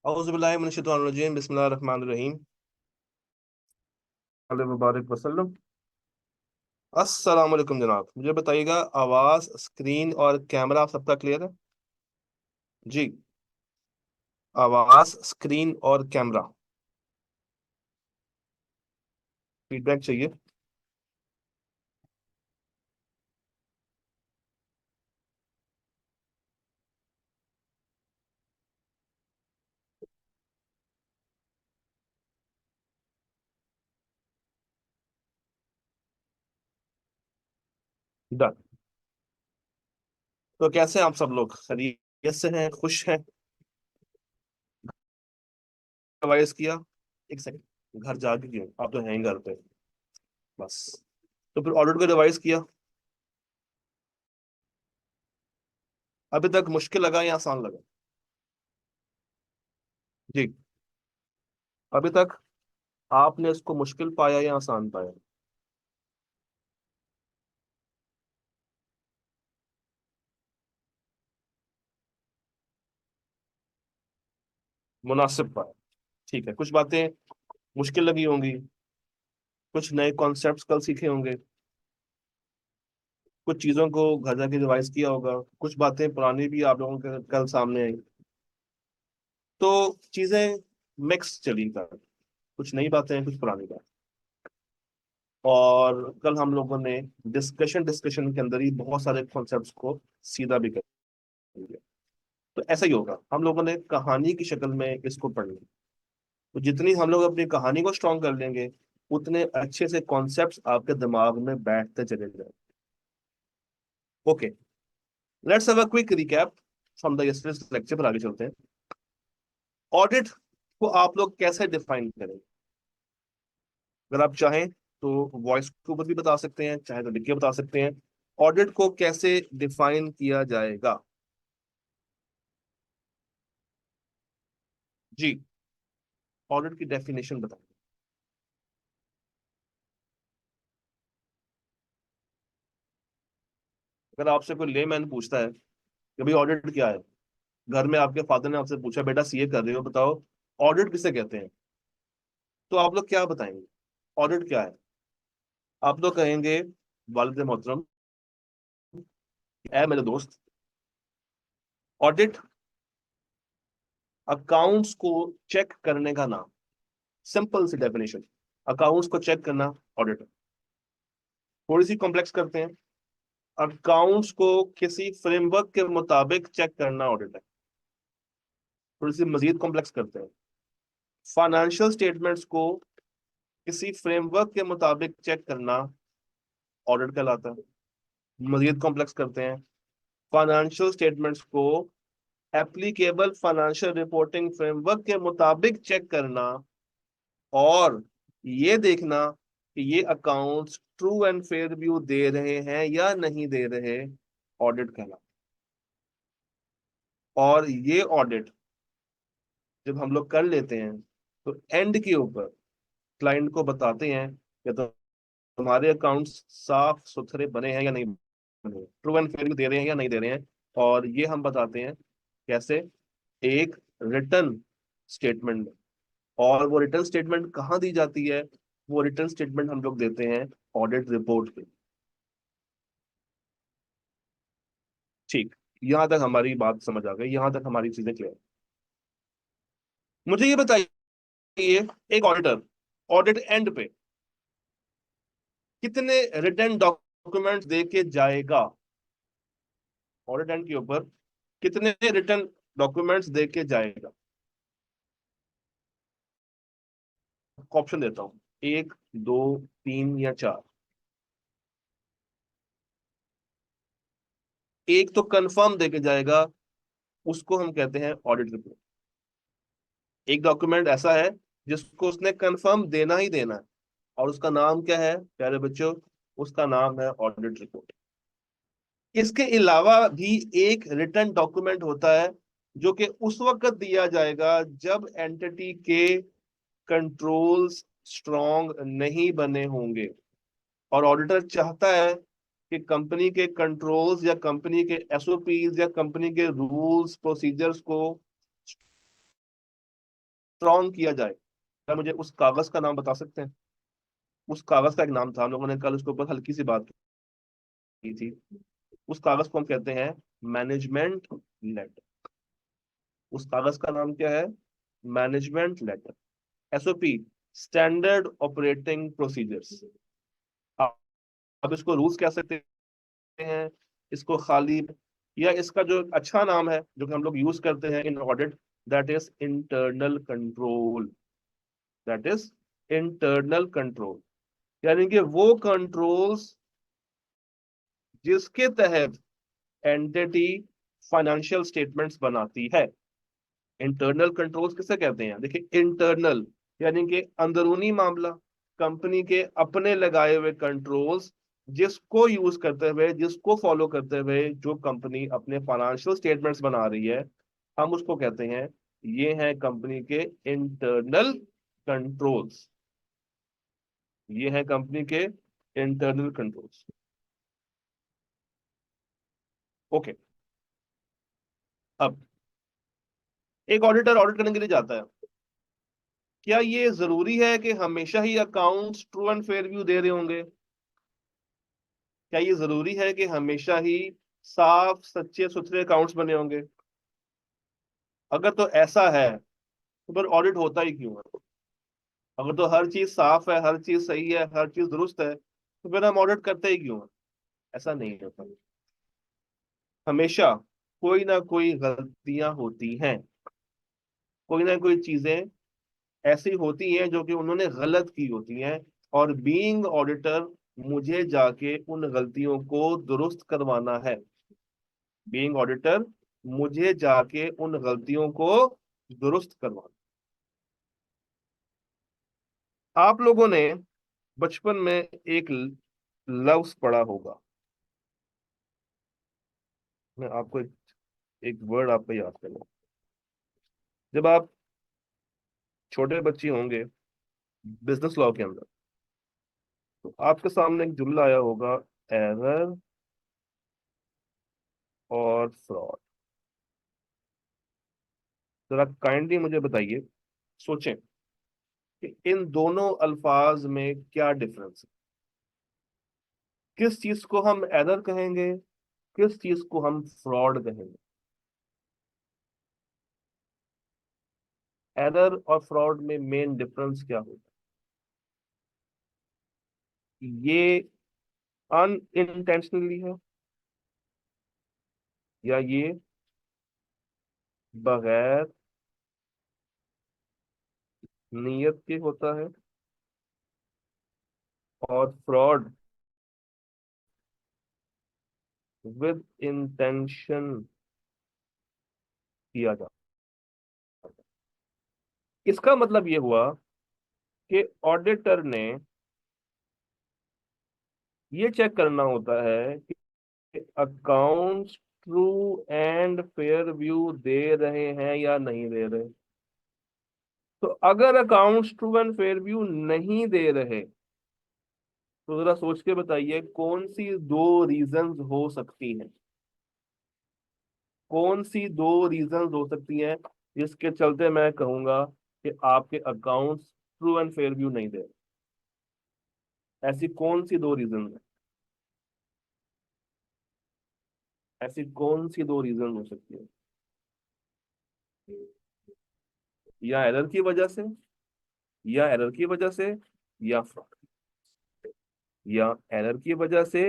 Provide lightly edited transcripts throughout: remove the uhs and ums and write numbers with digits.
औज़ुबिल्लाहि मिनश्शैतानिर्रजीम बिस्मिल्लाहिर रहमानिर रहीम अल मुबारक वसल्लम। अस्सलाम वालेकुम जनाब, मुझे बताइएगा आवाज़, स्क्रीन और कैमरा सबका क्लियर है? जी। आवाज़, स्क्रीन और कैमरा, फीडबैक चाहिए। डन। तो कैसे हैं आप सब लोग? खैरियत से हैं? खुश हैं? रिवाइज किया? एक सेकंड, घर जाके क्यों, आप तो हैं ही घर पे। बस। तो फिर ऑडिट को रिवाइज किया? अभी तक मुश्किल लगा या आसान लगा? जी। अभी तक आपने इसको मुश्किल पाया या आसान पाया? मुनासिब पाया। ठीक है, कुछ बातें मुश्किल लगी होंगी, कुछ नए कॉन्सेप्ट्स कल सीखे होंगे, कुछ चीजों को घर जाके रिवाइज किया होगा, कुछ बातें पुरानी भी आप लोगों के कल सामने आई। तो चीजें मिक्स चली कर, कुछ नई बातें कुछ पुरानी बातें। और कल हम लोगों ने डिस्कशन के अंदर ही बहुत सारे कॉन्सेप्ट्स को सीधा भी कर दिया। तो ऐसा ही होगा, हम लोगों ने कहानी की शक्ल में इसको पढ़ना। तो जितनी हम लोग अपनी कहानी को स्ट्रॉन्ग कर लेंगे, उतने अच्छे से कॉन्सेप्ट्स आपके दिमाग में बैठते चले जाएंगे। Okay, let's have a quick recap from the yesterday's lecture पर आगे चलते हैं। ऑडिट को आप लोग कैसे डिफाइन करें? अगर आप चाहें तो वॉइस के ऊपर भी बता सकते हैं, चाहे तो लिख के बता सकते हैं। ऑडिट को कैसे डिफाइन किया जाएगा? जी। ऑडिट की डेफिनेशन बताएं। अगर आपसे कोई लेमैन पूछता है कि भाई ऑडिट क्या है, घर में आपके फादर ने आपसे पूछा बेटा सीए कर रहे हो, बताओ ऑडिट किसे कहते हैं, तो आप लोग क्या बताएंगे? ऑडिट क्या है? आप लोग कहेंगे, वालिद मोहतरम, ऐ मेरे दोस्त, ऑडिट अकाउंट्स को चेक करने का नाम। सिंपल सी डेफिनेशन, अकाउंट्स को चेक करना ऑडिट। थोड़ी सी कॉम्प्लेक्स करते हैं, अकाउंट्स को किसी फ्रेमवर्क के मुताबिक चेक करना ऑडिट है। थोड़ी सी मजीद कॉम्प्लेक्स करते हैं, फाइनेंशियल स्टेटमेंट्स को किसी फ्रेमवर्क के मुताबिक चेक करना ऑडिट कहलाता है। मजीद कॉम्प्लेक्स करते हैं, फाइनेंशियल स्टेटमेंट्स को एप्लीकेबल फाइनेंशियल रिपोर्टिंग फ्रेमवर्क के मुताबिक चेक करना और ये देखना कि ये accounts true and fair view दे रहे हैं या नहीं दे रहे, ऑडिट कहलाता है। और ये ऑडिट जब हम लोग कर लेते हैं तो एंड के ऊपर क्लाइंट को बताते हैं कि तो तुम्हारे अकाउंट्स साफ सुथरे बने हैं या नहीं बने, ट्रू एंड फेयर दे रहे हैं या नहीं दे रहे हैं। और ये हम बताते हैं कैसे? एक रिटर्न स्टेटमेंट में। और वो रिटर्न स्टेटमेंट कहाँ दी जाती है? वो रिटर्न स्टेटमेंट हम लोग देते हैं ऑडिट रिपोर्ट पे। ठीक, यहां तक हमारी बात समझ आ गई, यहां तक हमारी चीजें क्लियर। मुझे ये बताइए, एक ऑडिटर ऑडिट एंड पे कितने रिटर्न डॉक्यूमेंट्स दे के जाएगा? ऑडिट एंड के ऊपर कितने रिटर्न डॉक्यूमेंट्स दे के जाएगा? ऑप्शन देता हूं, एक, दो, तीन या चार। एक तो कंफर्म दे के जाएगा, उसको हम कहते हैं ऑडिट रिपोर्ट। एक डॉक्यूमेंट ऐसा है जिसको उसने कंफर्म देना ही देना है, और उसका नाम क्या है प्यारे बच्चों? उसका नाम है ऑडिट रिपोर्ट। इसके अलावा भी एक रिटर्न डॉक्यूमेंट होता है जो कि उस वक्त दिया जाएगा जब एंटिटी के कंट्रोल्स स्ट्रॉन्ग नहीं बने होंगे, और ऑडिटर चाहता है कि कंपनी के कंट्रोल्स या कंपनी के एसओपीज या कंपनी के रूल्स प्रोसीजर्स को स्ट्रॉन्ग किया जाए, क्या मुझे उस कागज का नाम बता सकते हैं? उस कागज का एक नाम था, हम लोगों ने कल उसके ऊपर हल्की सी बात की थी। उस कागज को हम कहते हैं मैनेजमेंट लेटर। उस कागज का नाम क्या है? Management letter. SOP, standard operating procedures. अब इसको रूल्स कह सकते हैं, इसको खाली, या इसका जो अच्छा नाम है जो कि हम लोग यूज करते हैं इन audit, that is internal control. That is internal control, यानी कि वो कंट्रोल्स जिसके तहत एंटिटी फाइनेंशियल स्टेटमेंट्स बनाती है। इंटरनल कंट्रोल्स किसे कहते हैं? देखिए, इंटरनल यानी कि अंदरूनी मामला, कंपनी के अपने लगाए हुए कंट्रोल्स, जिसको यूज करते हुए, जिसको फॉलो करते हुए जो कंपनी अपने फाइनेंशियल स्टेटमेंट्स बना रही है, हम उसको कहते हैं, ये हैं कंपनी के इंटरनल कंट्रोल्स। ये हैं कंपनी के इंटरनल कंट्रोल्स। ओके। अब एक ऑडिटर ऑडिट करने के लिए जाता है, क्या ये जरूरी है कि हमेशा ही accounts true and fair view दे रहे होंगे? क्या ये जरूरी है कि हमेशा ही साफ सच्चे सुथरे अकाउंट्स बने होंगे? अगर तो ऐसा है तो फिर ऑडिट होता ही क्यों है? अगर तो हर चीज साफ है, हर चीज सही है, हर चीज दुरुस्त है, तो फिर हम ऑडिट करते ही क्यों है? ऐसा नहीं होता। हमेशा कोई ना कोई गलतियां होती हैं, कोई ना कोई चीजें ऐसी होती हैं जो कि उन्होंने गलत की होती हैं, और बीइंग ऑडिटर मुझे जाके उन गलतियों को दुरुस्त करवाना है। बीइंग ऑडिटर मुझे जाके उन गलतियों को दुरुस्त करवाना। आप लोगों ने बचपन में एक लफ्ज पढ़ा होगा, मैं आपको एक वर्ड आपको याद करना। जब आप छोटे बच्चे होंगे बिजनेस लॉ के अंदर, तो आपके सामने एक जुमला आया होगा, एरर और फ्रॉड। जरा काइंडली मुझे बताइए, सोचें कि इन दोनों अल्फाज में क्या डिफरेंस है। किस चीज को हम एरर कहेंगे, किस चीज को हम फ्रॉड कहेंगे? एरर और फ्रॉड में मेन डिफरेंस क्या होगा? ये अनइंटेंशनली है, या ये बगैर नियत के होता है? और फ्रॉड विद इंटेंशन किया जाता है। इसका मतलब ये हुआ कि ऑडिटर ने ये चेक करना होता है कि accounts true and fair view दे रहे हैं या नहीं दे रहे। तो अगर accounts true and fair view नहीं दे रहे, तो जरा सोच के बताइए कौन सी दो रीजंस हो सकती हैं? कौन सी दो रीजंस हो सकती हैं जिसके चलते मैं कहूंगा कि आपके accounts true and fair view नहीं दे रहे? ऐसी कौन सी दो रीजन है? ऐसी कौन सी दो रीजन हो सकती है? या एरर की वजह से, या एरर की वजह से, या फ्रॉड, या एरर की वजह से,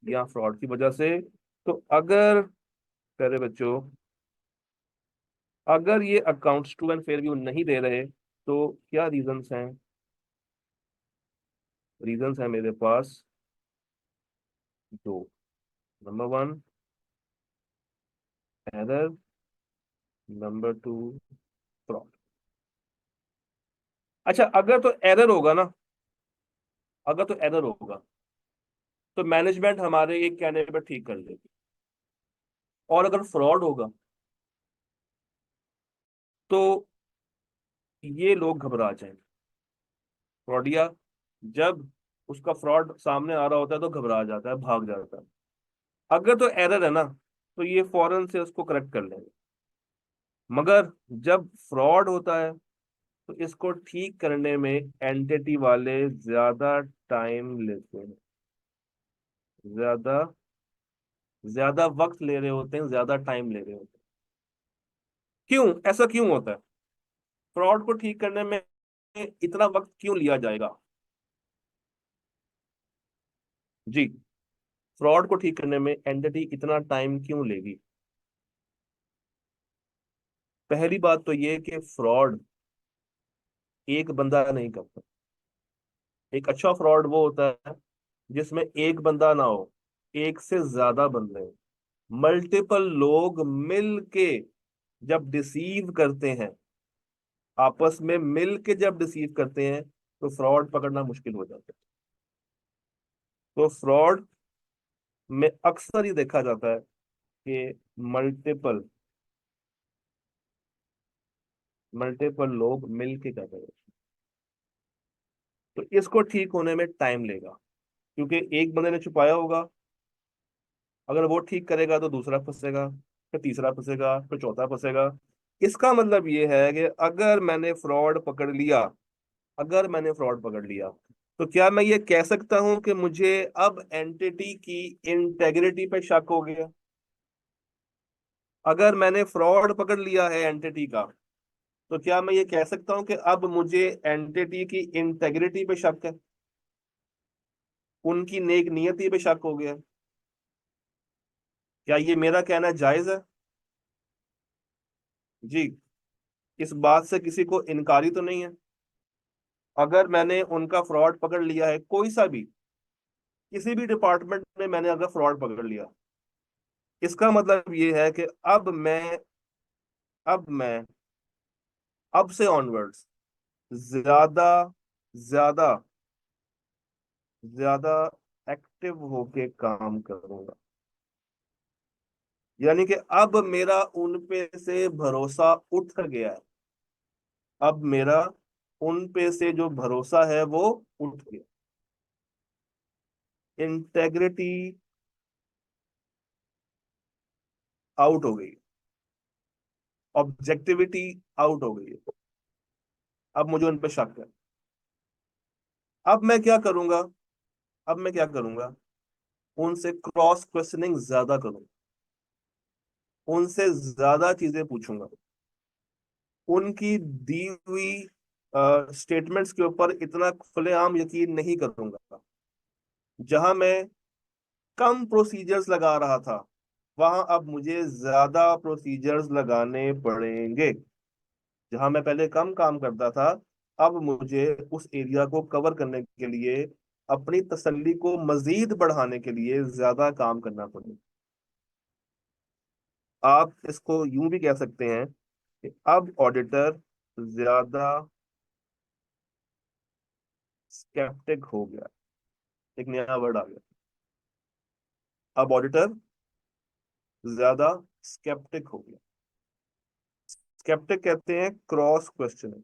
या फ्रॉड की वजह से। तो अगर, प्यारे बच्चों, अगर ये accounts true and fair view नहीं दे रहे, तो क्या रीजंस हैं? रीजंस है मेरे पास दो। Number one, error. Number two, fraud. अच्छा, अगर तो एरर होगा ना, अगर तो एरर होगा तो मैनेजमेंट हमारे एक कहने पर ठीक कर देगी। और अगर फ्रॉड होगा तो ये लोग घबरा जाएंगे। फ्रॉडिया जब उसका फ्रॉड सामने आ रहा होता है तो घबरा जाता है, भाग जाता है। अगर तो एरर है ना, तो ये फौरन से उसको करेक्ट कर लेंगे। मगर जब फ्रॉड होता है तो इसको ठीक करने में एंटिटी वाले ज्यादा टाइम लेते हैं, ज्यादा ज्यादा वक्त ले रहे होते हैं, ज्यादा टाइम ले रहे होते हैं। क्यों, ऐसा क्यों होता है? फ्रॉड को ठीक करने में इतना वक्त क्यों लिया जाएगा? जी, फ्रॉड को ठीक करने में एंटिटी इतना टाइम क्यों लेगी? पहली बात तो ये कि फ्रॉड एक बंदा नहीं करता। एक अच्छा फ्रॉड वो होता है जिसमें एक बंदा ना हो, एक से ज्यादा बंदे हो, मल्टीपल लोग मिल के जब डिसीव करते हैं, आपस में मिल के जब डिसीव करते हैं, तो फ्रॉड पकड़ना मुश्किल हो जाता है। तो फ्रॉड में अक्सर ये देखा जाता है कि मल्टीपल मल्टीपल लोग मिल के कर रहे हैं। तो इसको ठीक होने में टाइम लेगा, क्योंकि एक बंदे ने छुपाया होगा। अगर वो ठीक करेगा तो दूसरा फंसेगा, फिर तीसरा फंसेगा, फिर चौथा फंसेगा। इसका मतलब ये है कि अगर मैंने फ्रॉड पकड़ लिया, तो क्या मैं ये कह सकता हूं कि मुझे अब एंटिटी की इंटेग्रिटी पे शक हो गया? अगर मैंने फ्रॉड पकड़ लिया है एंटिटी का, तो क्या मैं ये कह सकता हूं कि अब मुझे एंटिटी की इंटेग्रिटी पे शक है, उनकी नेक नियति पे शक हो गया? क्या ये मेरा कहना जायज है? जी, इस बात से किसी को इनकारी तो नहीं है? अगर मैंने उनका फ्रॉड पकड़ लिया है, कोई सा भी, किसी भी डिपार्टमेंट में मैंने अगर फ्रॉड पकड़ लिया, इसका मतलब ये है कि अब मैं अब से ऑनवर्ड्स ज्यादा ज्यादा ज्यादा एक्टिव होके काम करूंगा। यानी कि अब मेरा उन पे से भरोसा उठ गया है। अब मेरा उन पे से जो भरोसा है वो उठ गया। इंटेग्रिटी आउट हो गई, ऑब्जेक्टिविटी आउट हो गई है। अब मुझे उन पे शक है। अब मैं क्या करूंगा? अब मैं क्या करूंगा? उनसे क्रॉस क्वेश्चनिंग ज्यादा करूंगा, उनसे ज्यादा चीजें पूछूंगा, उनकी दी हुई स्टेटमेंट्स के ऊपर इतना खुलेआम यकीन नहीं करूंगा। जहां मैं कम प्रोसीजर्स लगा रहा था, वहां अब मुझे ज्यादा प्रोसीजर्स लगाने पड़ेंगे। जहां मैं पहले कम काम करता था, अब मुझे उस एरिया को कवर करने के लिए, अपनी तसल्ली को मजीद बढ़ाने के लिए ज्यादा काम करना पड़ेगा। आप इसको यूं भी कह सकते हैं कि अब ऑडिटर ज्यादा स्केप्टिक हो गया। एक नया वर्ड आ गया। अब ऑडिटर ज्यादा स्केप्टिक हो गया। स्केप्टिक कहते हैं क्रॉस क्वेश्चनिंग।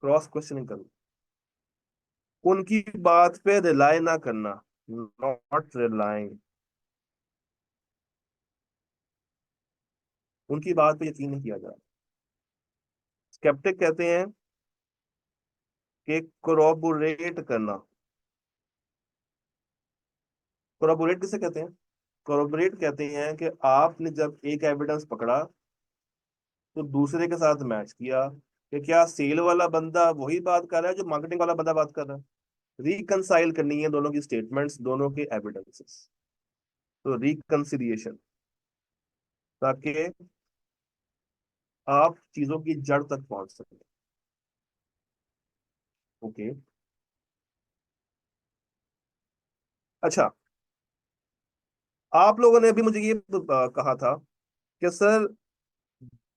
क्रॉस क्वेश्चनिंग करना, उनकी बात पे रिलाय ना करना, नॉट रिलाइंग, उनकी बात पे यकीन नहीं किया जा रहा। स्केप्टिक कहते हैं कि कोरोबोरेट करना। कोरोबोरेट किसे कहते हैं? कोरोबोरेट कहते हैं कि आपने जब एक एविडेंस पकड़ा, तो दूसरे के साथ मैच किया कि क्या सेल वाला बंदा वही बात कर रहा है जो मार्केटिंग वाला बंदा बात कर रहा है। रिकंसाइल करनी है दोनों की स्टेटमेंट्स, दोनों के एविडेंसेस। तो रिकंसिलिएशन, ताकि आप चीजों की जड़ तक पहुंच सकें। ओके। अच्छा, आप लोगों ने अभी मुझे ये कहा था कि सर,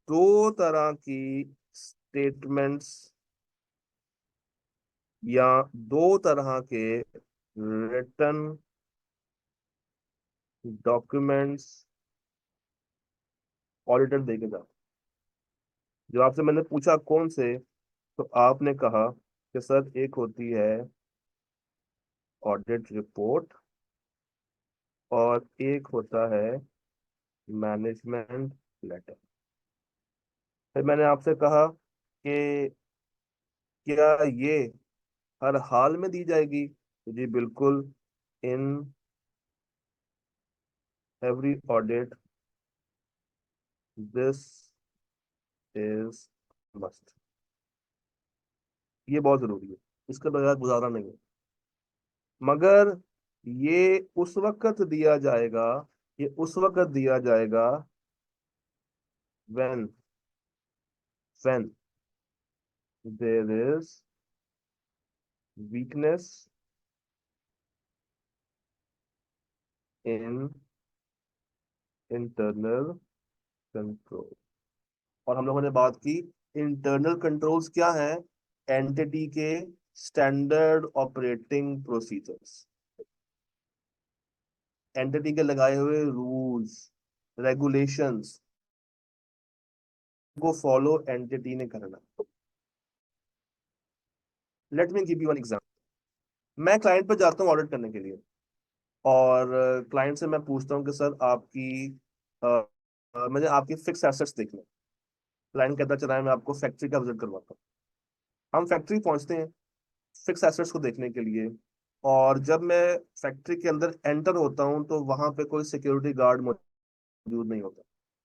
दो तरह की स्टेटमेंट्स या दो तरह के रिटर्न डॉक्यूमेंट्स ऑडिटर देके जाते। जब आपसे मैंने पूछा कौन से, तो आपने कहा कि सर, एक होती है ऑडिट रिपोर्ट और एक होता है मैनेजमेंट लेटर। फिर मैंने आपसे कहा कि क्या ये हर हाल में दी जाएगी, तो जी बिल्कुल, in every audit this is must. ये बहुत जरूरी है, इसके बगैर गुजारा नहीं है। मगर ये उस वक्त दिया जाएगा, ये उस वक्त दिया जाएगा when when there is weakness in internal control। और हम लोगों ने बात की इंटरनल कंट्रोल्स क्या है, एंटिटी के स्टैंडर्ड ऑपरेटिंग प्रोसीजर्स, एंटिटी के लगाए हुए रूल्स रेगुलेशंस को फॉलो एंटिटी ने करना। Let me give you one example. मैं क्लाइंट पर जाता हूँ ऑडिट करने के लिए, और क्लाइंट से मैं पूछता हूँ कि सर आपकी मुझे आपकी फिक्स एसेट्स देखना है। क्लाइंट कहता चला है मैं आपको फैक्ट्री का विजिट करवाता हूँ। हम फैक्ट्री पहुंचते हैं फिक्स एसेट्स को देखने के लिए, और जब मैं फैक्ट्री के अंदर एंटर होता हूँ तो वहां पे कोई सिक्योरिटी गार्ड मौजूद नहीं होता।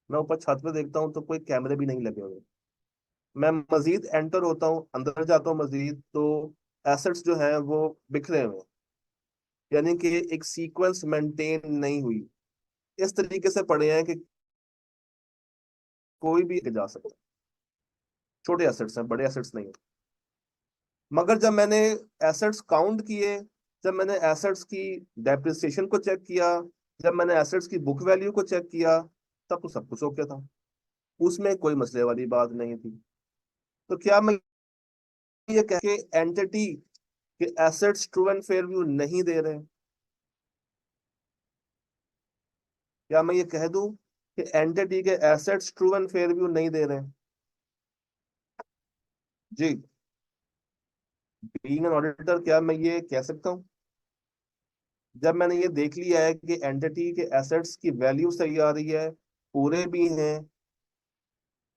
मैं ऊपर छत पे देखता हूँ तो कोई कैमरे भी नहीं लगे हुए। मैं मजीद एंटर होता हूँ, अंदर जाता हूँ मजीद, तो एसेट्स जो है वो बिखरे हुए हैं, यानी कि एक सीक्वेंस मेंटेन नहीं हुई, इस तरीके से पड़े हैं कि कोई भी जा सकता है। छोटे एसेट्स हैं, बड़े एसेट्स नहीं है। मगर जब मैंने एसेट्स काउंट किए, जब मैंने एसेट्स की डेप्रिसिएशन को चेक किया, जब मैंने एसेट्स की बुक वैल्यू को चेक किया, तब तो सब कुछ ओके था, उसमें कोई मसले वाली बात नहीं थी। तो क्या मैं ये कह के एंटिटी के assets true and fair view नहीं दे रहे हैं? क्या मैं ये कह दूं कि एंटिटी के assets true and fair view नहीं दे रहे हैं? जी, बीइंग एन ऑडिटर क्या मैं ये कह सकता हूँ? जब मैंने ये देख लिया है कि एंटिटी के एसेट्स की वैल्यू सही आ रही है, पूरे भी हैं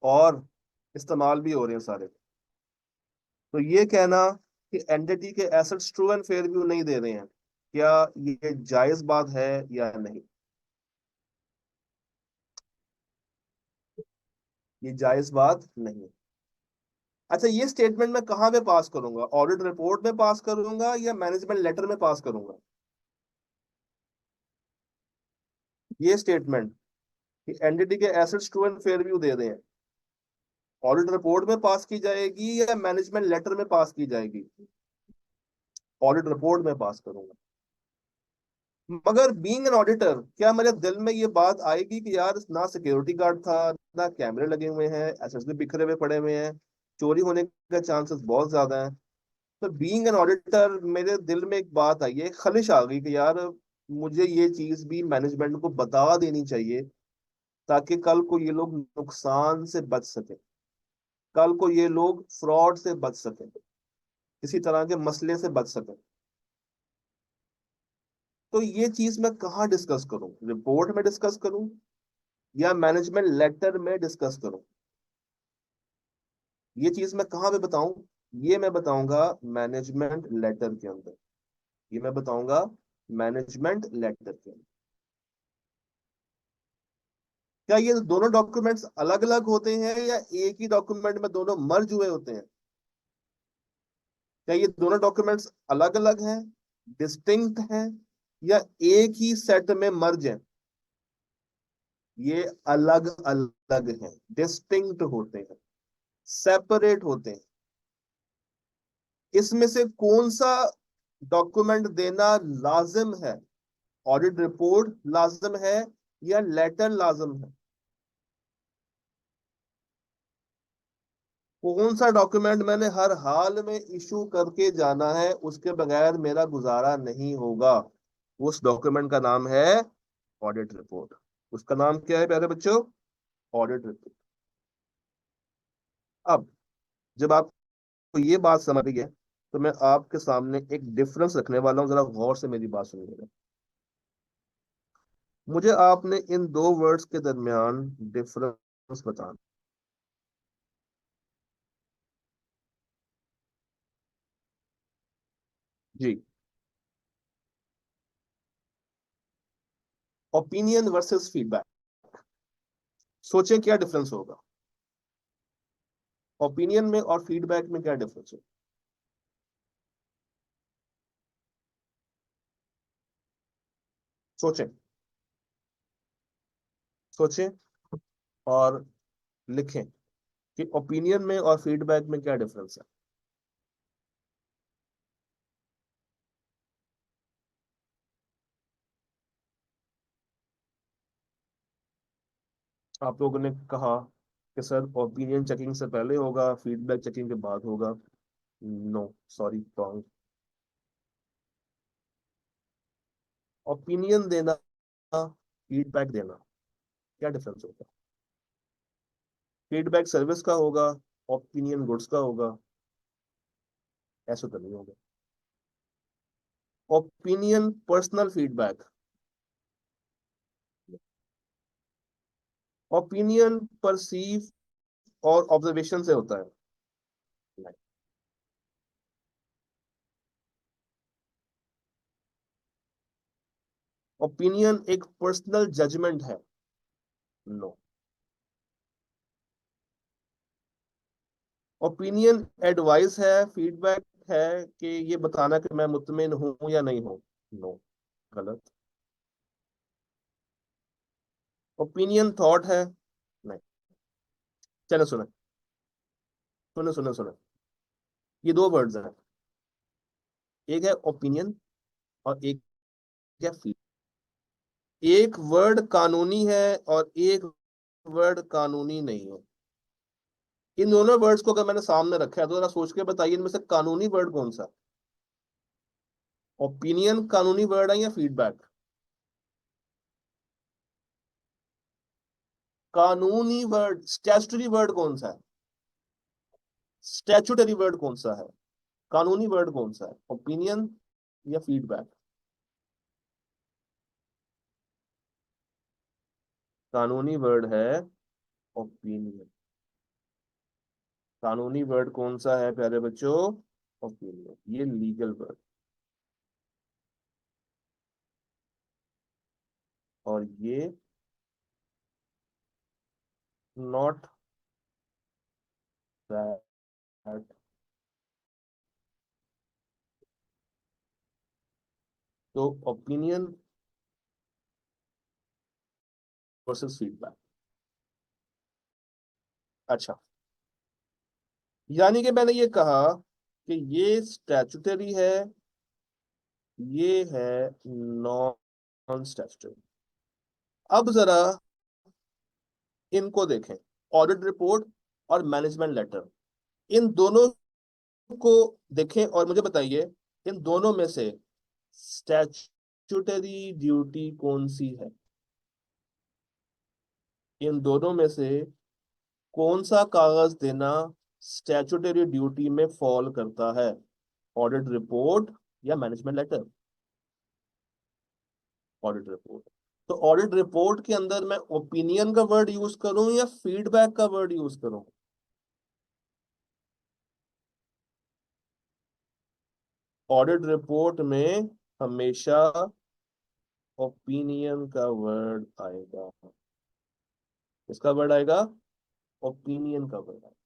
और इस्तेमाल भी हो रहे हैं सारे, तो ये कहना कि एंटिटी के assets true and fair view नहीं दे रहे हैं, क्या ये जायज बात है या नहीं? ये जायज बात नहीं है। अच्छा, ये स्टेटमेंट मैं कहाँ पे पास करूंगा? ऑडिट रिपोर्ट में पास करूंगा या मैनेजमेंट लेटर में पास करूंगा? ये स्टेटमेंट कि एंटिटी के assets true and fair view दे रहे हैं, ऑडिट रिपोर्ट में पास की जाएगी या मैनेजमेंट लेटर में पास की जाएगी? ऑडिट रिपोर्ट में पास करूंगा। मगर बीइंग एन ऑडिटर क्या मेरे दिल में ये बात आएगी कि यार ना सिक्योरिटी गार्ड था, ना कैमरे लगे हुए हैं, एसेट्स भी बिखरे हुए पड़े हुए हैं, चोरी होने का चांसेस बहुत ज्यादा है? तो बीइंग एन ऑडिटर मेरे दिल में एक बात आई है, खलिश आ गई कि यार मुझे ये चीज भी मैनेजमेंट को बता देनी चाहिए, ताकि कल को ये लोग नुकसान से बच सके, कल को ये लोग फ्रॉड से बच सके, किसी तरह के मसले से बच सके। तो ये चीज मैं कहाँ डिस्कस करूं? रिपोर्ट में डिस्कस करूं या मैनेजमेंट लेटर में डिस्कस करूं? ये चीज मैं कहाँ पे बताऊं? ये मैं बताऊंगा मैनेजमेंट लेटर के अंदर। ये मैं बताऊंगा मैनेजमेंट लेटर के अंदर। क्या ये दोनों डॉक्यूमेंट्स अलग अलग होते हैं या एक ही डॉक्यूमेंट में दोनों मर्ज हुए होते हैं? क्या ये दोनों डॉक्यूमेंट्स अलग अलग हैं, डिस्टिंक्ट हैं, या एक ही सेट में मर्ज हैं? ये अलग अलग हैं, डिस्टिंक्ट होते हैं, सेपरेट होते हैं। इसमें से कौन सा डॉक्यूमेंट देना लाजिम है? ऑडिट रिपोर्ट लाजिम है या लेटर लाजिम है? कौन सा डॉक्यूमेंट मैंने हर हाल में इशू करके जाना है, उसके बगैर मेरा गुजारा नहीं होगा? उस डॉक्यूमेंट का नाम है ऑडिट रिपोर्ट। उसका नाम क्या है प्यारे बच्चों? Audit report. अब जब आपको ये बात समझ गई है, तो मैं आपके सामने एक डिफरेंस रखने वाला हूं, जरा गौर से मेरी बात सुनिएगा। मुझे आपने इन दो वर्ड्स के दरमियान डिफरेंस बताना। जी। ओपिनियन वर्सेस फीडबैक, सोचें क्या डिफरेंस होगा। ओपिनियन में और फीडबैक में क्या डिफरेंस है? सोचें, सोचें और लिखें कि ओपिनियन में और फीडबैक में क्या डिफरेंस है। आप लोगों ने कहा कि सर ओपिनियन चेकिंग से पहले होगा, फीडबैक चेकिंग के बाद होगा। No, sorry, wrong. ओपिनियन देना, फीडबैक देना, क्या डिफरेंस होगा? फीडबैक सर्विस का होगा, ओपिनियन गुड्स का होगा। ऐसा तो नहीं होगा। Opinion personal feedback, opinion perceive और ऑब्जर्वेशन से होता है। ओपिनियन एक पर्सनल जजमेंट है। नो। ओपिनियन एडवाइस है, फीडबैक है कि ये बताना कि मैं मुतमिन हूं या नहीं हूं। नो, गलत। ओपिनियन थॉट है। नहीं। चलो सुनो, सुनो सुनो सुनो, ये दो वर्ड्स हैं, एक है ओपिनियन और एक है फीड। एक वर्ड कानूनी है और एक वर्ड कानूनी नहीं है। इन दोनों वर्ड्स को अगर मैंने सामने रखा है तो जरा सोच के बताइए इनमें से कानूनी वर्ड कौन सा है? ओपिनियन कानूनी वर्ड है या फीडबैक? कानूनी वर्ड, स्टैट्यूटरी वर्ड कौन सा है? स्टैट्यूटरी वर्ड कौन सा है? कानूनी वर्ड कौन सा है, ओपिनियन या फीडबैक? कानूनी वर्ड है ओपिनियन। कानूनी वर्ड कौन सा है प्यारे बच्चों? ओपिनियन। ये लीगल वर्ड, और ये नॉट दैट। तो ओपिनियन वर्सेस फीडबैक। अच्छा, यानी कि मैंने ये कहा कि ये स्टैट्यूटरी है, ये है नॉन स्टैट्यूटरी। अब जरा इनको देखें, ऑडिट रिपोर्ट और मैनेजमेंट लेटर, इन दोनों को देखें और मुझे बताइए इन दोनों में से स्टैट्यूटरी ड्यूटी कौन सी है? इन दोनों में से कौन सा कागज देना स्टैट्यूटरी ड्यूटी में फॉल करता है, ऑडिट रिपोर्ट या मैनेजमेंट लेटर? Audit report. तो ऑडिट रिपोर्ट के अंदर मैं ओपिनियन का वर्ड यूज करूं या फीडबैक का वर्ड यूज करूं? ऑडिट रिपोर्ट में हमेशा ओपिनियन का वर्ड आएगा। इसका वर्ड आएगा, ओपिनियन का वर्ड आएगा।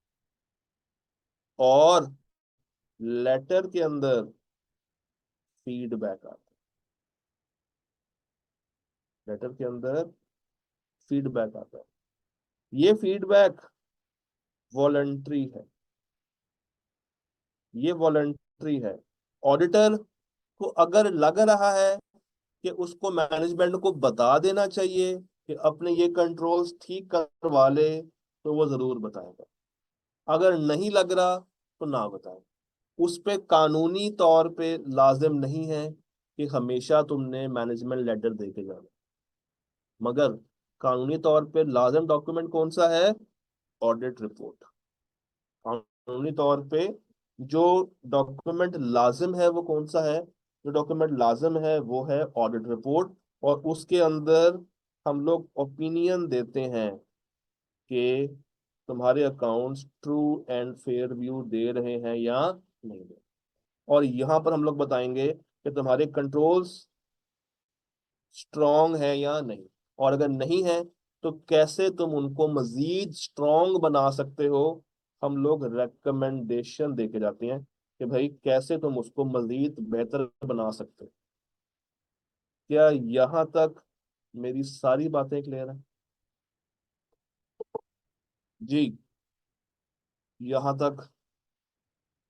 और लेटर के अंदर फीडबैक आता है। लेटर के अंदर फीडबैक आता है। ये फीडबैक वॉलंटरी है, ये वॉलंटरी है। ऑडिटर को अगर लग रहा है कि उसको मैनेजमेंट को बता देना चाहिए कि अपने ये कंट्रोल्स ठीक करवा ले, तो वो जरूर बताएगा। अगर नहीं लग रहा तो ना बताए। उस पे कानूनी तौर पे लाजिम नहीं है कि हमेशा तुमने मैनेजमेंट लेटर दे के जाना, मगर कानूनी तौर पे लाजिम डॉक्यूमेंट कौन सा है? Audit report. कानूनी तौर पे जो डॉक्यूमेंट लाजिम है वो कौन सा है? जो डॉक्यूमेंट लाजिम है वो है ऑडिट रिपोर्ट। और उसके अंदर हम लोग ओपिनियन देते हैं कि तुम्हारे accounts true and fair view दे रहे हैं या नहीं दे, और यहां पर हम लोग बताएंगे कि तुम्हारे कंट्रोल्स स्ट्रांग है या नहीं, और अगर नहीं है तो कैसे तुम उनको मजीद स्ट्रांग बना सकते हो। हम लोग रेकमेंडेशन देके जाते हैं कि भाई कैसे तुम उसको मजीद बेहतर बना सकते हो। क्या यहां तक मेरी सारी बातें क्लियर है? जी, यहां तक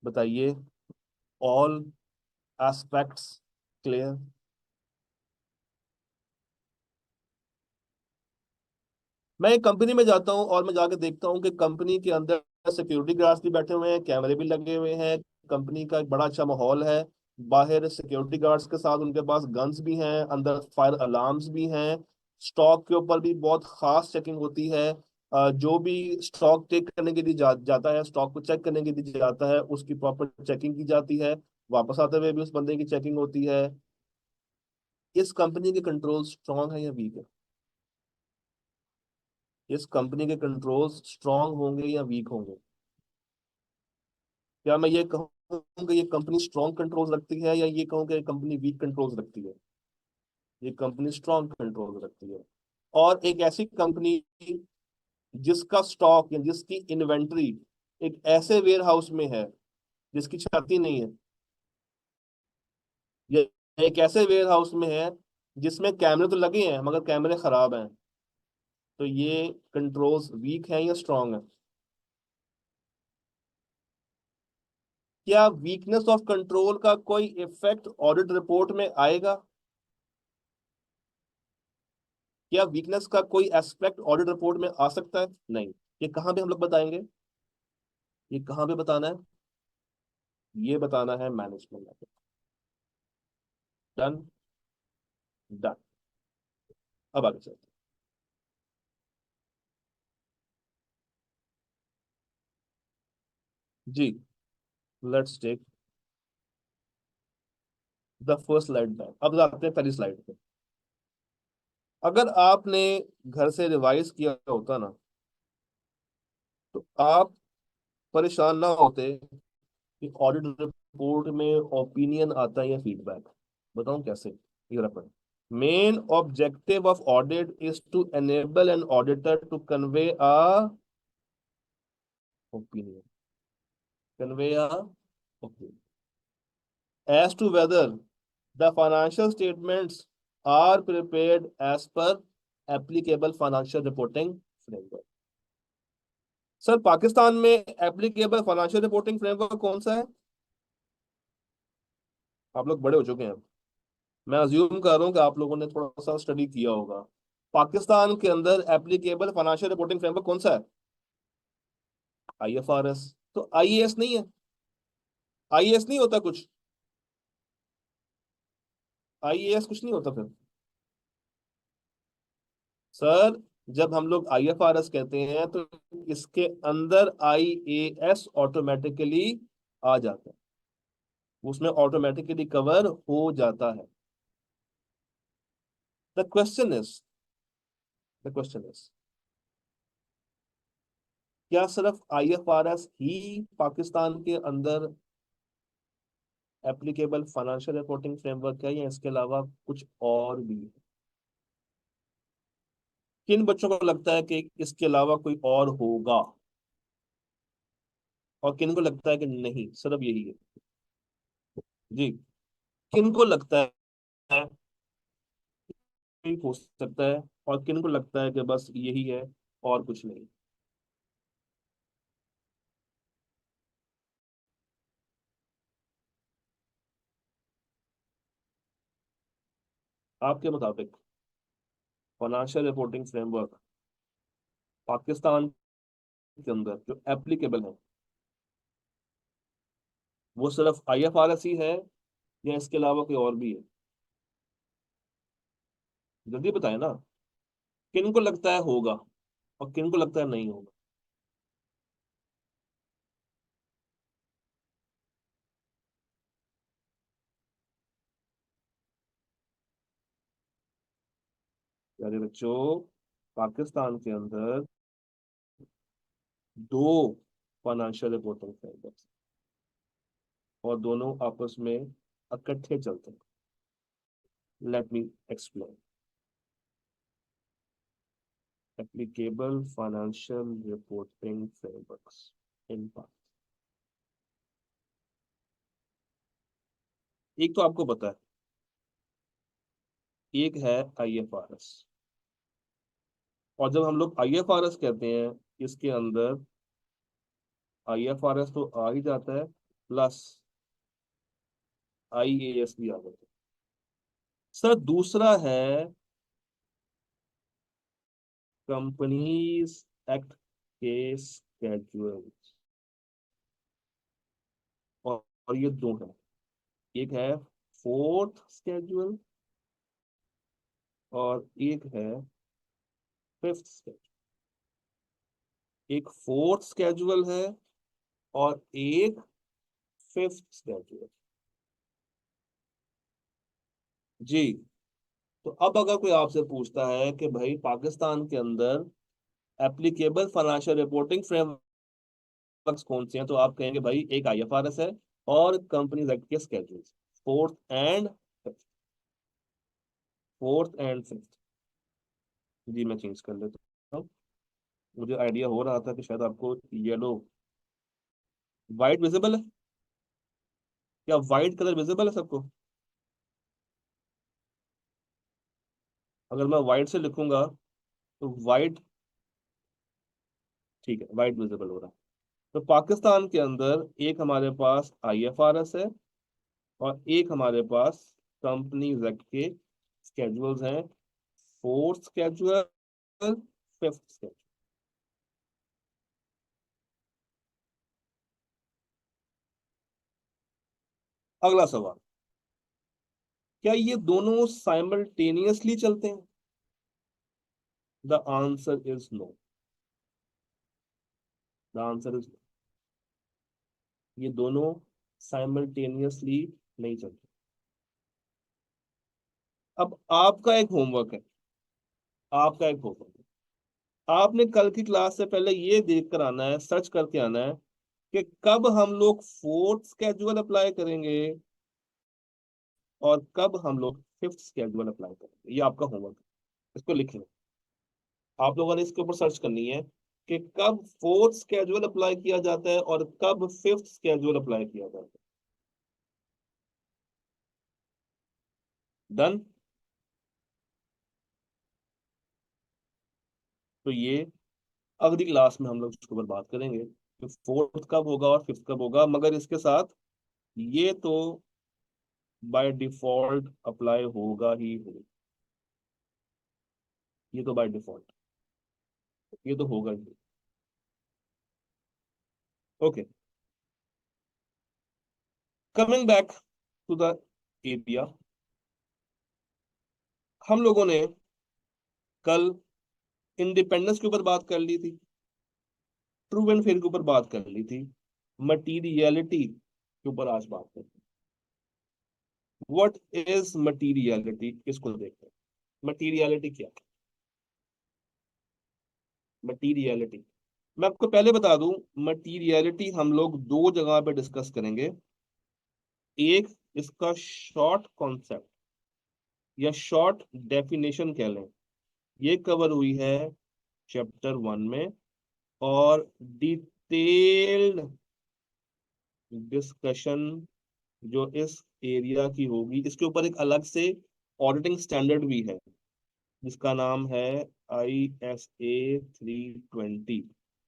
बताइए। All aspects clear? मैं एक कंपनी में जाता हूँ और मैं जाके देखता हूँ कि कंपनी के अंदर सिक्योरिटी गार्ड्स भी बैठे हुए हैं, कैमरे भी लगे हुए हैं, कंपनी का एक बड़ा अच्छा माहौल है। बाहर सिक्योरिटी गार्ड्स के साथ उनके पास गन्स भी हैं, अंदर फायर अलार्म्स भी हैं। स्टॉक के ऊपर भी बहुत खास चेकिंग होती है। जो भी स्टॉक टेक करने के लिए जाता है, स्टॉक को चेक करने के लिए जाता है, उसकी प्रॉपर चेकिंग की जाती है। वापस आते हुए भी उस बंदे की चेकिंग होती है। इस कंपनी के कंट्रोल स्ट्रांग है या वीक है? इस कंपनी के कंट्रोल्स स्ट्रांग होंगे या वीक होंगे? क्या मैं ये कहूँ कि ये कंपनी स्ट्रांग कंट्रोल्स रखती है, या ये कहूँ कि कंपनी वीक कंट्रोल्स रखती है? ये कंपनी स्ट्रांग कंट्रोल्स रखती है। और एक ऐसी कंपनी जिसका स्टॉक या जिसकी इन्वेंट्री एक ऐसे वेयर हाउस में है जिसकी छाती नहीं है, या एक ऐसे वेयर हाउस में है जिसमें कैमरे तो लगे हैं मगर कैमरे खराब हैं, तो ये कंट्रोल्स वीक हैं या स्ट्रांग है? क्या वीकनेस ऑफ कंट्रोल का कोई इफेक्ट ऑडिट रिपोर्ट में आएगा? क्या वीकनेस का कोई एस्पेक्ट ऑडिट रिपोर्ट में आ सकता है? नहीं। ये कहाँ पे हम लोग बताएंगे? ये कहाँ पे बताना है? ये बताना है मैनेजमेंट लेवल। डन। डन। अब आगे चलते हैं। जी, let's take the first slide back. अब आते हैं पहली स्लाइड पे। अगर आपने घर से रिवाइज किया होता ना, तो आप परेशान ना होते कि ऑडिट रिपोर्ट में ओपिनियन आता है या फीडबैक। बताऊं कैसे? ये रखो। Main objective of audit is to enable an auditor to convey a opinion, convey a opinion as to whether the financial statements are prepared as per applicable financial reporting framework। Sir, Pakistan में applicable financial reporting framework कौन सा है? आप लोग बड़े हो चुके हैं, मैं अज्यूम कर रहा हूँ कि आप लोगों ने थोड़ा सा स्टडी किया होगा। पाकिस्तान के अंदर एप्लीकेबल फाइनेंशियल रिपोर्टिंग फ्रेमवर्क कौन सा है? आईएफआरएस। तो आईएएस नहीं है? आईएएस नहीं होता कुछ? आईएएस कुछ नहीं होता फिर? सर, जब हम लोग आईएफआरएस कहते हैं तो इसके अंदर आईएएस ऑटोमेटिकली आ जाता है, उसमें ऑटोमेटिकली कवर हो जाता है। The question is the question is क्या सिर्फ आईएफआरएस ही पाकिस्तान के अंदर एप्लीकेबल फाइनेंशियल रिपोर्टिंग फ्रेमवर्क है, या इसके अलावा कुछ और भी है? किन बच्चों को लगता है कि इसके अलावा कोई और होगा, और किन को लगता है कि नहीं सिर्फ यही है? जी, किन को लगता है भी हो सकता है, और किन को लगता है कि बस यही है और कुछ नहीं? आपके मुताबिक फाइनेंशियल रिपोर्टिंग फ्रेमवर्क पाकिस्तान के अंदर जो एप्लीकेबल है, वो सिर्फ आईएफआरएस ही है, या इसके अलावा कोई और भी है? जल्दी बताए ना। किन को लगता है होगा, और किन को लगता है नहीं होगा? प्यारे बच्चों, पाकिस्तान के अंदर दो फाइनेंशियल रिपोर्टिंग फ्रेमवर्क और दोनों आपस में इकट्ठे चलते हैं। Let me explain. Applicable financial reporting frameworks in Pak. एक तो आपको पता है, एक है आईएफआरएस। और जब हम लोग आईएफआरएस कहते हैं, इसके अंदर आईएफआरएस तो आ ही जाता है, प्लस आईएएस भी आ जाता है। सर दूसरा है कंपनीज एक्ट के स्केड्यूल। और ये दो है, एक है फोर्थ स्केड्यूल और एक है फिफ्थ स्केड्यूल। एक फोर्थ स्केड्यूल है और एक फिफ्थ स्केड्यूल। जी। तो अब अगर कोई आपसे पूछता है कि भाई पाकिस्तान के अंदर एप्लीकेबल फाइनेंशियल रिपोर्टिंग फ्रेमवर्क्स कौन से हैं, तो आप कहेंगे भाई एक आईएफआरएस है और कंपनीज एक्ट के schedules, fourth and fifth. Fourth and fifth. जी मैं चेंज कर लेता हूँ। मुझे आइडिया हो रहा था कि शायद आपको येलो, वाइट विजिबल है या वाइट कलर विजिबल है सबको? अगर मैं वाइट से लिखूंगा तो वाइट, ठीक है, वाइट विजिबल हो रहा है। तो पाकिस्तान के अंदर एक हमारे पास आईएफआरएस है और एक हमारे पास कंपनीज एक्ट के स्केड्यूल्स हैं, फोर्थ स्केड्यूल, फिफ्थ स्केड्यूल। अगला सवाल, क्या ये दोनों साइमल्टेनियसली चलते हैं? The answer is no. The answer is no, ये दोनों साइमल्टेनियसली नहीं चलते। अब आपका एक होमवर्क है, आपका एक होमवर्क है, आपने कल की क्लास से पहले ये देख कर आना है, सर्च करके आना है कि कब हम लोग फोर्थ स्केड्यूल अप्लाई करेंगे और कब हम लोग फिफ्थ स्केड्यूल अप्लाई करेंगे। ये आपका होमवर्क है, इसको लिख लो। आप लोगों ने इसके ऊपर सर्च करनी है कि कब फोर्थ स्केड्यूल अप्लाई किया जाता है और कब फिफ्थ स्केड्यूल अप्लाई किया जाता है। डन। तो ये अगली क्लास में हम लोग इसके ऊपर बात करेंगे कि फोर्थ कब होगा और फिफ्थ कब होगा, मगर इसके साथ ये तो बाय डिफॉल्ट अप्लाई होगा ही होगा। ये तो बाय डिफॉल्ट, ये तो होगा ही। Okay, coming back to the area, हम लोगों ने कल इंडिपेंडेंस के ऊपर बात कर ली थी, ट्रू एंड फेयर के ऊपर बात कर ली थी, मटीरियलिटी के ऊपर आज बात करते हैं। व्हाट इज मटीरियलिटी, इसको देखते हैं। मटीरियलिटी क्या है? मटीरियलिटी, मैं आपको पहले बता दूं, मटीरियलिटी हम लोग दो जगह पे डिस्कस करेंगे। एक, इसका शॉर्ट कॉन्सेप्ट या शॉर्ट डेफिनेशन कह लें, ये कवर हुई है चैप्टर 1 में। और डिटेल्ड डिस्कशन जो इस एरिया की होगी, इसके ऊपर एक अलग से ऑडिटिंग स्टैंडर्ड भी है जिसका नाम है ISA 320,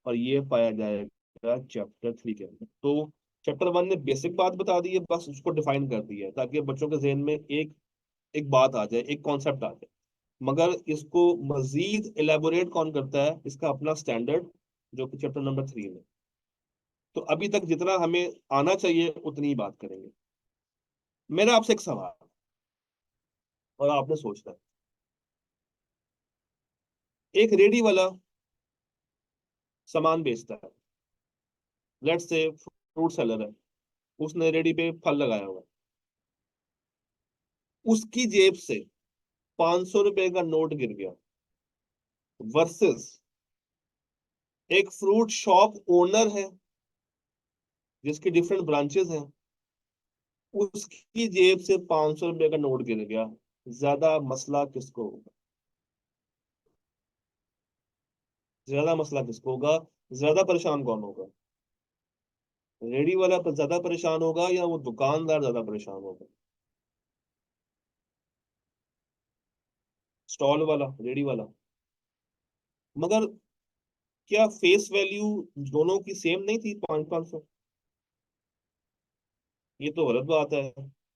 और ये पाया जाएगा चैप्टर 3 के अंदर। तो चैप्टर 1 ने बेसिक बात बता दी है, बस उसको डिफाइन कर दिया है ताकि बच्चों के जहन में एक एक बात आ जाए, एक कॉन्सेप्ट आ जाए। मगर इसको मजीद इलेबोरेट कौन करता है, इसका अपना स्टैंडर्ड, जो कि चैप्टर नंबर 3 में। तो अभी तक जितना हमें आना चाहिए उतनी ही बात करेंगे। मेरा आपसे एक सवाल, और आपने सोचना है। एक रेडी वाला सामान बेचता है, लेट्स से फ्रूट सेलर है, उसने रेडी पे फल लगाया हुआ है, उसकी जेब से 500 रुपए का नोट गिर गया। वर्सेस एक फ्रूट शॉप ओनर है जिसकी डिफरेंट ब्रांचेस हैं, उसकी जेब से 500 रुपए का नोट गिर गया, ज्यादा मसला किसको होगा? ज्यादा मसला किसको होगा? ज्यादा परेशान कौन होगा? रेडी वाला ज्यादा परेशान होगा या वो दुकानदार ज्यादा परेशान होगा? स्टॉल वाला, रेडी वाला। मगर क्या फेस वैल्यू दोनों की सेम नहीं थी? 500 500। ये तो गलत बात है।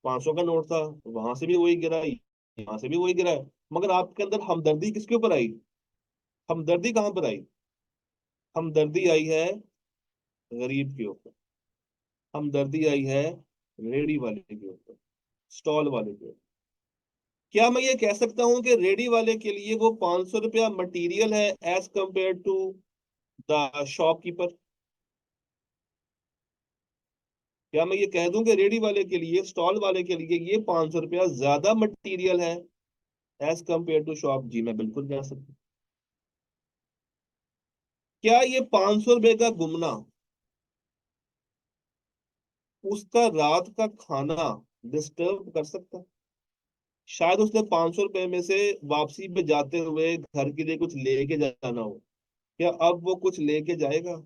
500 का नोट था, वहां से भी वही गिरा, यहाँ से भी वही गिरा है। मगर आपके अंदर हमदर्दी किसके ऊपर आई? हमदर्दी कहाँ पर आई? हमदर्दी आई है गरीब के ऊपर। हमदर्दी आई है रेडी वाले के ऊपर, स्टॉल वाले के ऊपर। क्या मैं ये कह सकता हूं कि रेडी वाले के लिए वो 500 रुपया मटीरियल है as compare to the shopkeeper? क्या मैं ये कह दूं कि रेडी वाले के लिए, स्टॉल वाले के लिए ये 500 रुपया ज्यादा मटीरियल है एज कंपेयर टू शॉप? जी मैं बिल्कुल कह सकता हूं। क्या ये 500 रुपए का गुमना उसका रात का खाना डिस्टर्ब कर सकता है? शायद उसने 500 रुपए में से वापसी पे जाते हुए घर के लिए कुछ लेके जाना हो। क्या अब वो कुछ लेके जाएगा?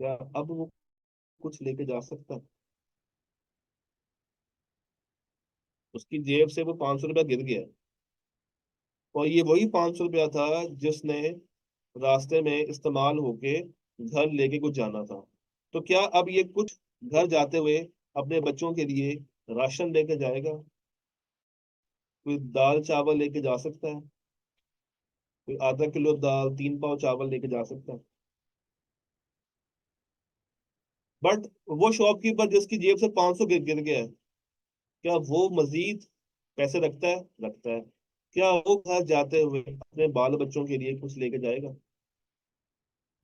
क्या अब वो कुछ लेके जा सकता है? उसकी जेब से वो 500 रुपया गिर गया, और ये वही 500 रुपया था जिसने रास्ते में इस्तेमाल होके घर लेके कुछ जाना था। तो क्या अब ये कुछ घर जाते हुए अपने बच्चों के लिए राशन लेके जाएगा? कोई दाल चावल लेके जा सकता है? कोई आधा किलो दाल, 3 पाव चावल लेके जा सकता है? बट वो शॉपकीपर जिसकी जेब से 500 गिर गया है, क्या वो मजीद पैसे रखता है? रखता है। क्या वो घर जाते हुए अपने बाल बच्चों के लिए कुछ लेके जाएगा?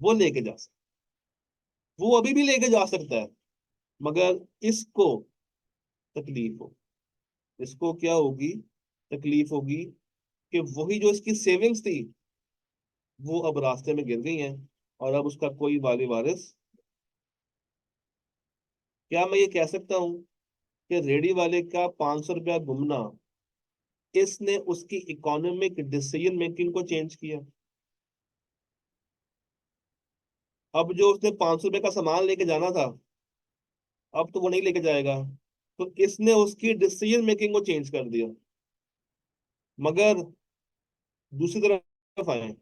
वो लेके जा सकता, वो अभी भी लेके जा सकता है। मगर इसको तकलीफ हो, इसको क्या होगी? तकलीफ होगी कि वही जो इसकी सेविंग्स थी वो अब रास्ते में गिर गई हैं, और अब उसका कोई वाली वारिस। क्या मैं ये कह सकता हूँ कि रेडी वाले का 500 रुपया गुमना इसने उसकी इकोनॉमिक डिसीजन मेकिंग को चेंज किया? अब जो उसने 500 रुपये का सामान लेके जाना था, अब तो वो नहीं लेके जाएगा। तो इसने उसकी डिसीजन मेकिंग को चेंज कर दिया। मगर दूसरी तरफ आए,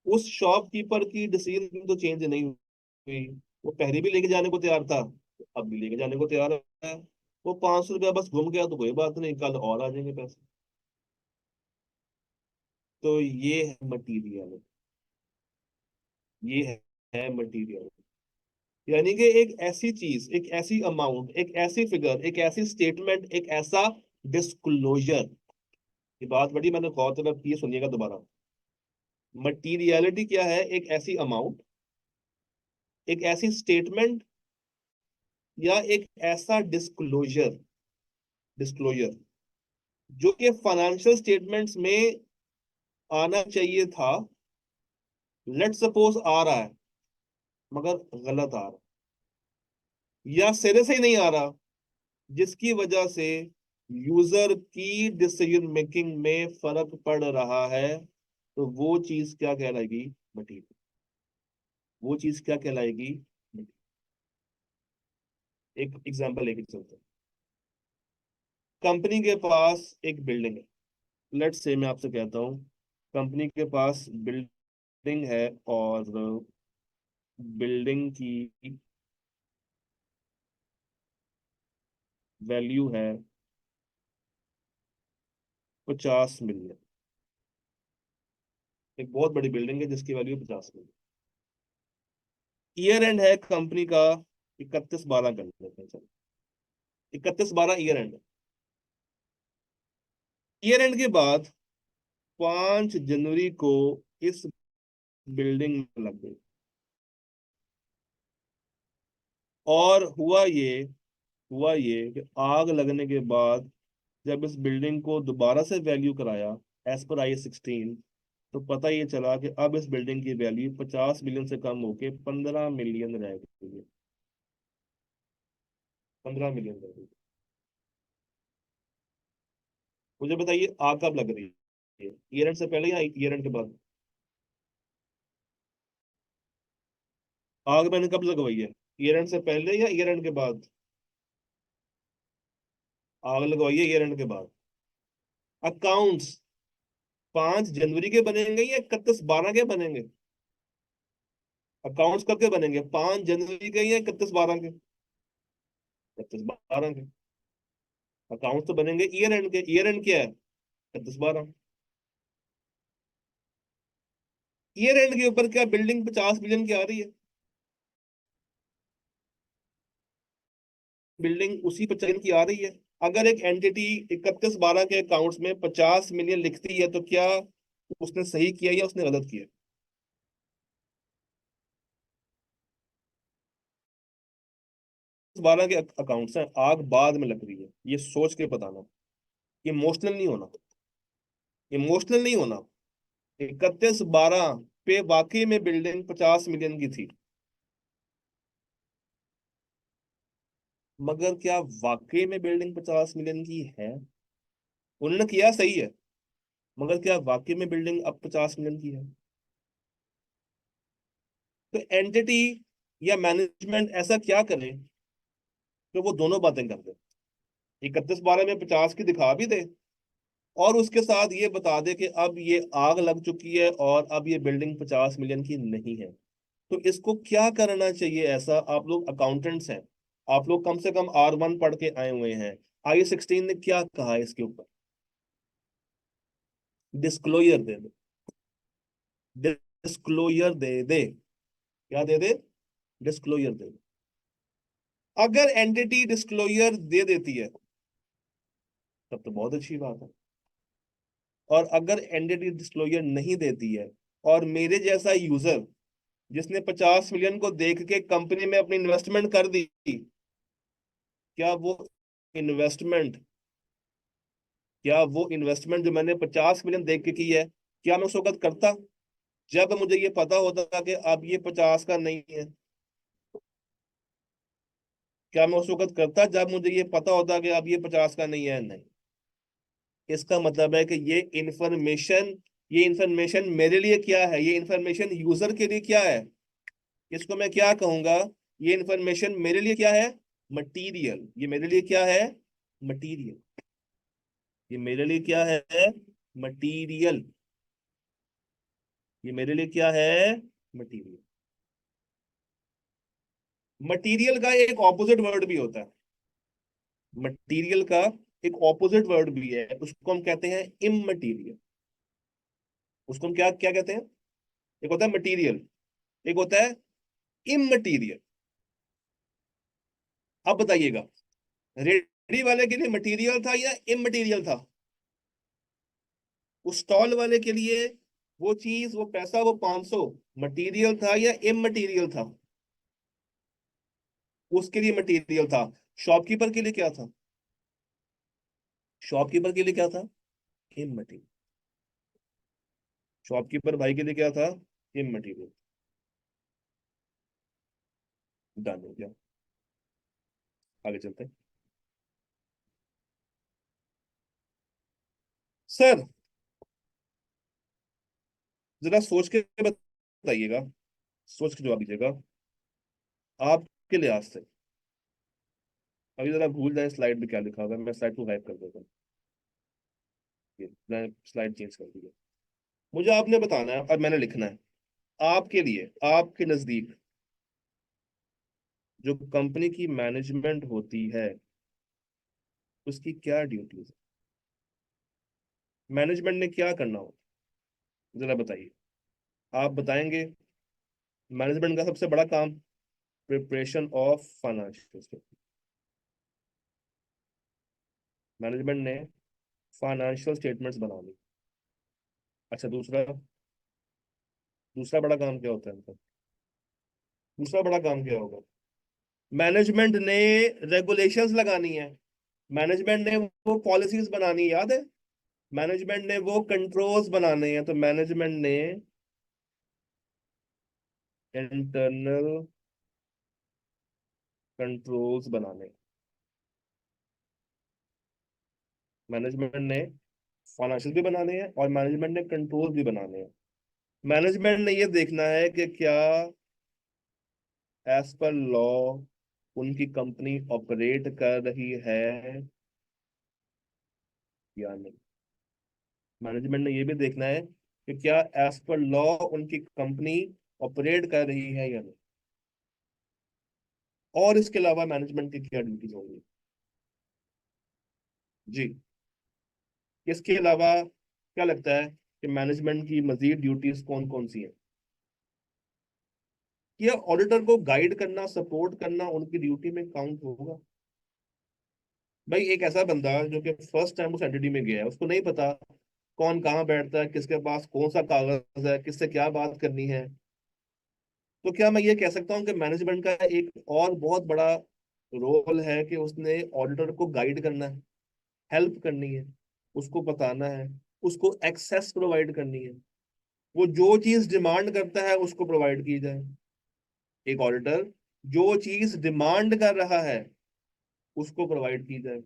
उस शॉपकीपर की डिसीजन तो चेंज नहीं हुई। वो पहले भी लेके जाने को तैयार था, अब भी लेके जाने को तैयार है। वो 500 रुपया बस घूम गया तो कोई बात नहीं, कल और आ जाएंगे पैसे। तो ये है मटीरियल, ये है मटीरियल। यानी कि एक ऐसी चीज, एक ऐसी अमाउंट, एक ऐसी फिगर, एक ऐसी स्टेटमेंट, एक ऐसा डिस्क्लोजर। ये बात बड़ी मैंने गौर तलब की है, सुनिएगा दोबारा। मटीरियलिटी क्या है? एक ऐसी अमाउंट, एक ऐसी स्टेटमेंट, या एक ऐसा डिस्क्लोजर, डिस्क्लोजर जो कि फाइनेंशियल स्टेटमेंट्स में आना चाहिए था। लेट सपोज आ रहा है मगर गलत आ रहा है, या सिरे से ही नहीं आ रहा, जिसकी वजह से यूजर की डिसीजन मेकिंग में फर्क पड़ रहा है। तो वो चीज क्या कहलाएगी? मटीरियल। वो चीज क्या कहलाएगी? एक एग्जांपल लेके चलते हैं। कंपनी के पास एक बिल्डिंग है। लेट्स से मैं आपसे कहता हूँ, कंपनी के पास बिल्डिंग है, और बिल्डिंग की वैल्यू है 50 मिलियन। एक बहुत बड़ी बिल्डिंग है जिसकी वैल्यू 50 मिलियन। ईयर एंड है कंपनी का 31/12 कर लेते हैं, चलो 31/12 ईयर एंड। ईयर एंड के बाद 5 जनवरी को इस बिल्डिंग में लग गई। और हुआ ये कि आग लगने के बाद जब इस बिल्डिंग को दोबारा से वैल्यू कराया, एज पर आई 16, तो पता ये चला कि अब इस बिल्डिंग की वैल्यू 50 मिलियन से कम होके 15 मिलियन रह गई है। 15 मिलियन रह गई। मुझे बताइए आग कब लग रही है, ईयर एंड से पहले या ईयर एंड के बाद? आग मैंने कब लगवाई है, ईयर एंड से पहले या ईयर एंड के बाद? आग लगवाई है ईयर एंड के बाद। अकाउंट्स 5 जनवरी के बनेंगे या 31/12 के बनेंगे? अकाउंट्स कब के बनेंगे, 5 जनवरी के या 31/12 के? 31/12 के। अकाउंट्स तो बनेंगे ईयर एंड के, ईयर एंड क्या है, 31/12। ईयर एंड के ऊपर क्या बिल्डिंग 50 मिलियन की आ रही है? बिल्डिंग उसी 50 की आ रही है। अगर एक एंटिटी 31/12 के अकाउंट्स में 50 मिलियन लिखती है तो क्या उसने सही किया या उसने गलत किया? 12 के अकाउंट्स हैं, आग बाद में लग रही है, ये सोच के बताना। इमोशनल नहीं होना, इमोशनल नहीं होना। 31/12 पे वाकई में बिल्डिंग 50 मिलियन की थी, मगर क्या वाकई में बिल्डिंग 50 मिलियन की है? उन्होंने किया सही है, मगर क्या वाकई में बिल्डिंग अब 50 मिलियन की है? तो एंटिटी या मैनेजमेंट ऐसा क्या करे कि वो दोनों बातें कर दे, 31/12 में 50 की दिखा भी दे और उसके साथ ये बता दे कि अब ये आग लग चुकी है और अब ये बिल्डिंग 50 मिलियन की नहीं है। तो इसको क्या करना चाहिए ऐसा, आप लोग अकाउंटेंट्स हैं, आप लोग कम से कम R1 पढ़ के आए हुए हैं, I16 ने क्या कहा है इसके ऊपर? डिस्क्लोजर दे दे, डिस्क्लोजर दे दे, क्या दे दे, डिस्क्लोजर दे दे। अगर एंटिटी डिस्क्लोजर दे देती है तब तो बहुत अच्छी बात है, और अगर एंटिटी डिस्क्लोजर नहीं देती है और मेरे जैसा यूजर जिसने 50 मिलियन को देख के कंपनी में अपनी इन्वेस्टमेंट कर दी, क्या वो इन्वेस्टमेंट क्या वो इन्वेस्टमेंट जो मैंने 50 मिलियन देख के की है, क्या मैं उस वक्त करता जब मुझे ये पता होता कि अब ये 50 का नहीं है? क्या मैं उस वक्त करता जब मुझे ये पता होता कि अब ये 50 का नहीं है? नहीं। इसका मतलब है कि ये इंफॉर्मेशन मेरे लिए क्या है, ये इंफॉर्मेशन यूजर के लिए क्या है, इसको मैं क्या कहूंगा, ये इंफॉर्मेशन मेरे लिए क्या है, मटीरियल। ये मेरे लिए क्या है, मटीरियल। ये मेरे लिए क्या है, मटीरियल। ये मेरे लिए क्या है, मटीरियल। मटीरियल का एक ऑपोजिट वर्ड भी होता है, मटीरियल का एक ऑपोजिट वर्ड भी है, उसको हम कहते हैं इममटीरियल। उसको हम क्या क्या कहते हैं, एक होता है मटीरियल, एक होता है इममटीरियल। अब बताइएगा, रेडी वाले के लिए मटीरियल था या इममटीरियल था? उस स्टॉल वाले के लिए वो चीज, वो पैसा, वो 500 मटीरियल था या इममटीरियल था? उसके लिए मटीरियल था। शॉपकीपर के लिए क्या था, शॉपकीपर के लिए क्या था, इममटीरियल। शॉपकीपर भाई के लिए क्या था, इममटीरियल। डन हो गया, आगे चलते हैं। सर जरा सोच के बताइएगा, सोच के जवाब दीजिएगा, आपके लिहाज से। अभी जरा भूल जाए स्लाइड में क्या लिखा होगा, मैं स्लाइड को गायब कर देता हूँ। मैं स्लाइड चेंज कर दी है। मुझे आपने बताना है और मैंने लिखना है, आपके लिए, आपके नजदीक जो कंपनी की मैनेजमेंट होती है उसकी क्या ड्यूटीज है, मैनेजमेंट ने क्या करना हो, जरा बताइए। आप बताएंगे मैनेजमेंट का सबसे बड़ा काम preparation of financial statement. Management ने फाइनेंशियल स्टेटमेंट्स बनानी। अच्छा, दूसरा, दूसरा बड़ा काम क्या होता है इनका, दूसरा बड़ा काम क्या होगा? मैनेजमेंट ने रेगुलेशंस लगानी है, मैनेजमेंट ने वो पॉलिसीज बनानी, याद है? मैनेजमेंट ने वो कंट्रोल्स बनाने हैं, तो मैनेजमेंट ने इंटरनल कंट्रोल्स बनाने, मैनेजमेंट ने फाइनेंशियल भी बनाने हैं और मैनेजमेंट ने कंट्रोल भी बनाने हैं। मैनेजमेंट ने ये देखना है कि क्या एज पर लॉ उनकी कंपनी ऑपरेट कर रही है या नहीं। मैनेजमेंट ने ये भी देखना है कि क्या एज पर लॉ उनकी कंपनी ऑपरेट कर रही है या नहीं। और इसके अलावा मैनेजमेंट की क्या ड्यूटीज होंगी जी। इसके अलावा क्या लगता है कि मैनेजमेंट की मजीद ड्यूटीज कौन कौन सी हैं। क्या ऑडिटर को गाइड करना, सपोर्ट करना उनकी ड्यूटी में काउंट होगा। भाई एक ऐसा बंदा जो कि फर्स्ट टाइम उस एंटिटी में गया है, उसको नहीं पता कौन कहाँ बैठता है, किसके पास कौन सा कागज है, किससे क्या बात करनी है, तो क्या मैं ये कह सकता हूँ कि मैनेजमेंट का एक और बहुत बड़ा रोल है कि उसने ऑडिटर को गाइड करना है, हेल्प करनी है, उसको बताना है, उसको एक्सेस प्रोवाइड करनी है, वो जो चीज डिमांड करता है उसको प्रोवाइड की जाए। एक ऑडिटर जो चीज डिमांड कर रहा है उसको प्रोवाइड की जाए।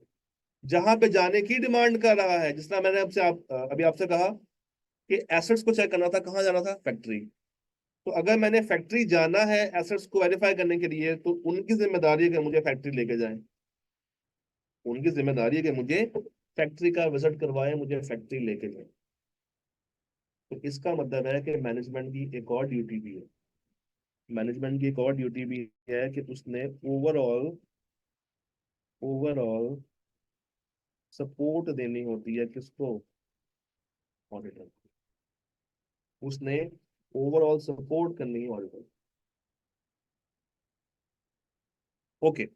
जहां पे जाने की डिमांड कर रहा है, जिस तरह मैंने आपसे अभी आपसे कहा कि एसेट्स को चेक करना था, कहाँ जाना था, फैक्ट्री। तो अगर मैंने फैक्ट्री जाना है एसेट्स को वेरीफाई करने के लिए, तो उनकी जिम्मेदारी है कि मुझे फैक्ट्री लेके जाए, उनकी जिम्मेदारी है कि मुझे फैक्ट्री का विजिट करवाए, मुझे फैक्ट्री लेके जाए। तो इसका मतलब है कि मैनेजमेंट की एक और ड्यूटी भी है, मैनेजमेंट की एक और ड्यूटी भी है कि उसने ओवरऑल ओवरऑल सपोर्ट देनी होती है किसको, ऑडिटर। उसने ओवरऑल सपोर्ट करनी है ऑडिटर। ओके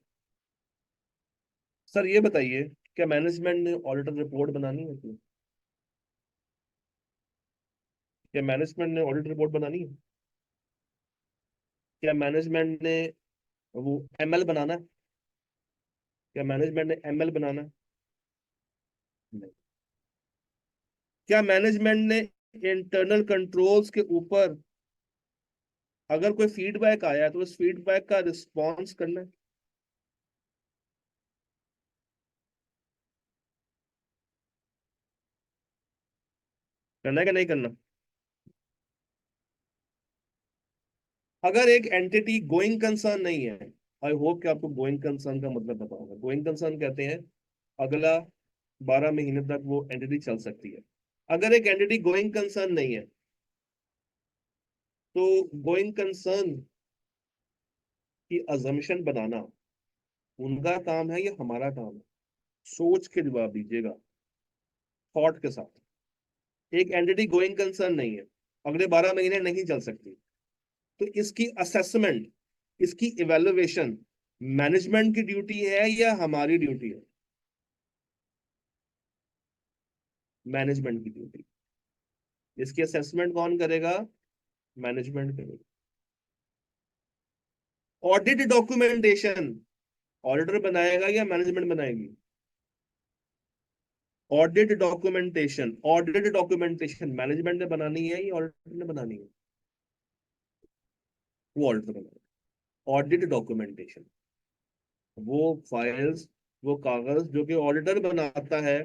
सर, ये बताइए क्या मैनेजमेंट ने ऑडिटर रिपोर्ट बनानी होती है। क्या मैनेजमेंट ने ऑडिट रिपोर्ट बनानी है। क्या मैनेजमेंट ने वो एमएल बनाना है। क्या मैनेजमेंट ने एमएल बनाना है। नहीं। क्या मैनेजमेंट ने इंटरनल कंट्रोल्स के ऊपर अगर कोई फीडबैक आया है तो उस फीडबैक का रिस्पॉन्स करना है। करना है कि नहीं करना। अगर एक एंटिटी गोइंग कंसर्न नहीं है, आई होप कि आपको गोइंग कंसर्न का मतलब पता होगा। गोइंग कंसर्न कहते हैं अगला 12 महीने तक वो एंटिटी चल सकती है। अगर एक एंटिटी गोइंग कंसर्न नहीं है, तो गोइंग कंसर्न की अजम्पशन बनाना उनका काम है या हमारा काम है। सोच के जवाब दीजिएगा, थॉट के साथ। एक एंटिटी गोइंग कंसर्न नहीं है, अगले 12 महीने नहीं चल सकती, तो इसकी असेसमेंट, इसकी इवेलुएशन मैनेजमेंट की ड्यूटी है या हमारी ड्यूटी है। मैनेजमेंट की ड्यूटी। इसकी असेसमेंट कौन करेगा, मैनेजमेंट करेगा। ऑडिट डॉक्यूमेंटेशन ऑडिटर बनाएगा या मैनेजमेंट बनाएगी। ऑडिट डॉक्यूमेंटेशन मैनेजमेंट ने बनानी है या ऑडिटर ने बनानी है। वो ऑडिटर बनाएगा। ऑडिट डॉक्यूमेंटेशन, वो फाइल्स, वो कागज जो कि ऑडिटर बनाता है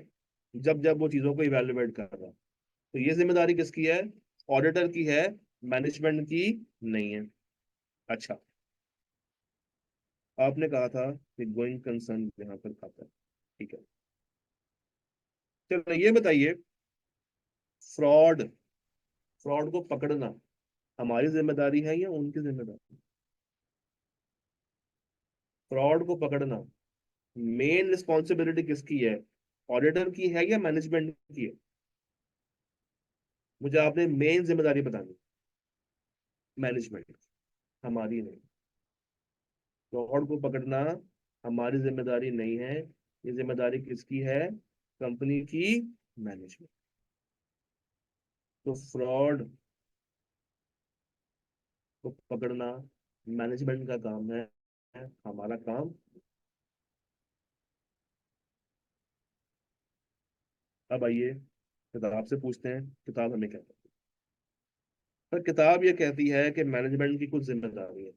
जब जब वो चीजों को इवेलुएट कर रहा है, तो ये जिम्मेदारी किसकी है, ऑडिटर की है, मैनेजमेंट की नहीं है। अच्छा, आपने कहा था कि गोइंग कंसर्न यहाँ पर आता है, ठीक है। चलो ये बताइए, फ्रॉड, फ्रॉड को पकड़ना हमारी जिम्मेदारी है या उनकी जिम्मेदारी। फ्रॉड को पकड़ना मेन रिस्पॉन्सिबिलिटी किसकी है, ऑडिटर की है या मैनेजमेंट की है। मुझे आपने मेन जिम्मेदारी बतानी, मैनेजमेंट, हमारी नहीं। फ्रॉड को पकड़ना हमारी जिम्मेदारी नहीं है, ये जिम्मेदारी किसकी है, कंपनी की, मैनेजमेंट। तो फ्रॉड को पकड़ना मैनेजमेंट का काम है, हमारा काम। अब आइए किताब से पूछते हैं, किताब हमें क्या कहती है। पर किताब ये कहती है कि मैनेजमेंट की कुछ जिम्मेदारी है,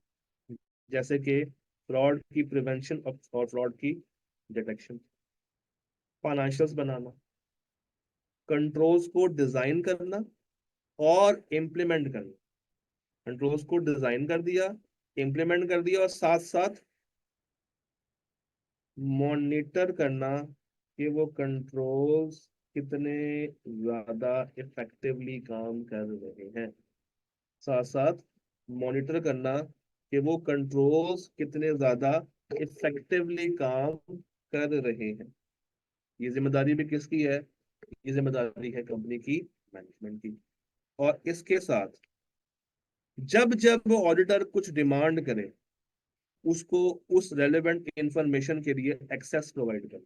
जैसे कि फ्रॉड की प्रिवेंशन और फ्रॉड की डिटेक्शन, फाइनेंशियल्स बनाना, कंट्रोल्स को डिजाइन करना और इम्प्लीमेंट करना। कंट्रोल्स को डिजाइन कर दिया, इम्प्लीमेंट कर दिया, और साथ साथ मॉनिटर करना कि वो कंट्रोल्स कितने ज्यादा इफेक्टिवली काम कर रहे हैं। साथ साथ मॉनिटर करना कि वो कंट्रोल्स कितने ज्यादा इफेक्टिवली काम कर रहे हैं। ये जिम्मेदारी भी किसकी है? ये जिम्मेदारी है कंपनी की, मैनेजमेंट की। और इसके साथ जब जब ऑडिटर कुछ डिमांड करे, उसको उस रेलेवेंट इंफॉर्मेशन के लिए एक्सेस प्रोवाइड करे।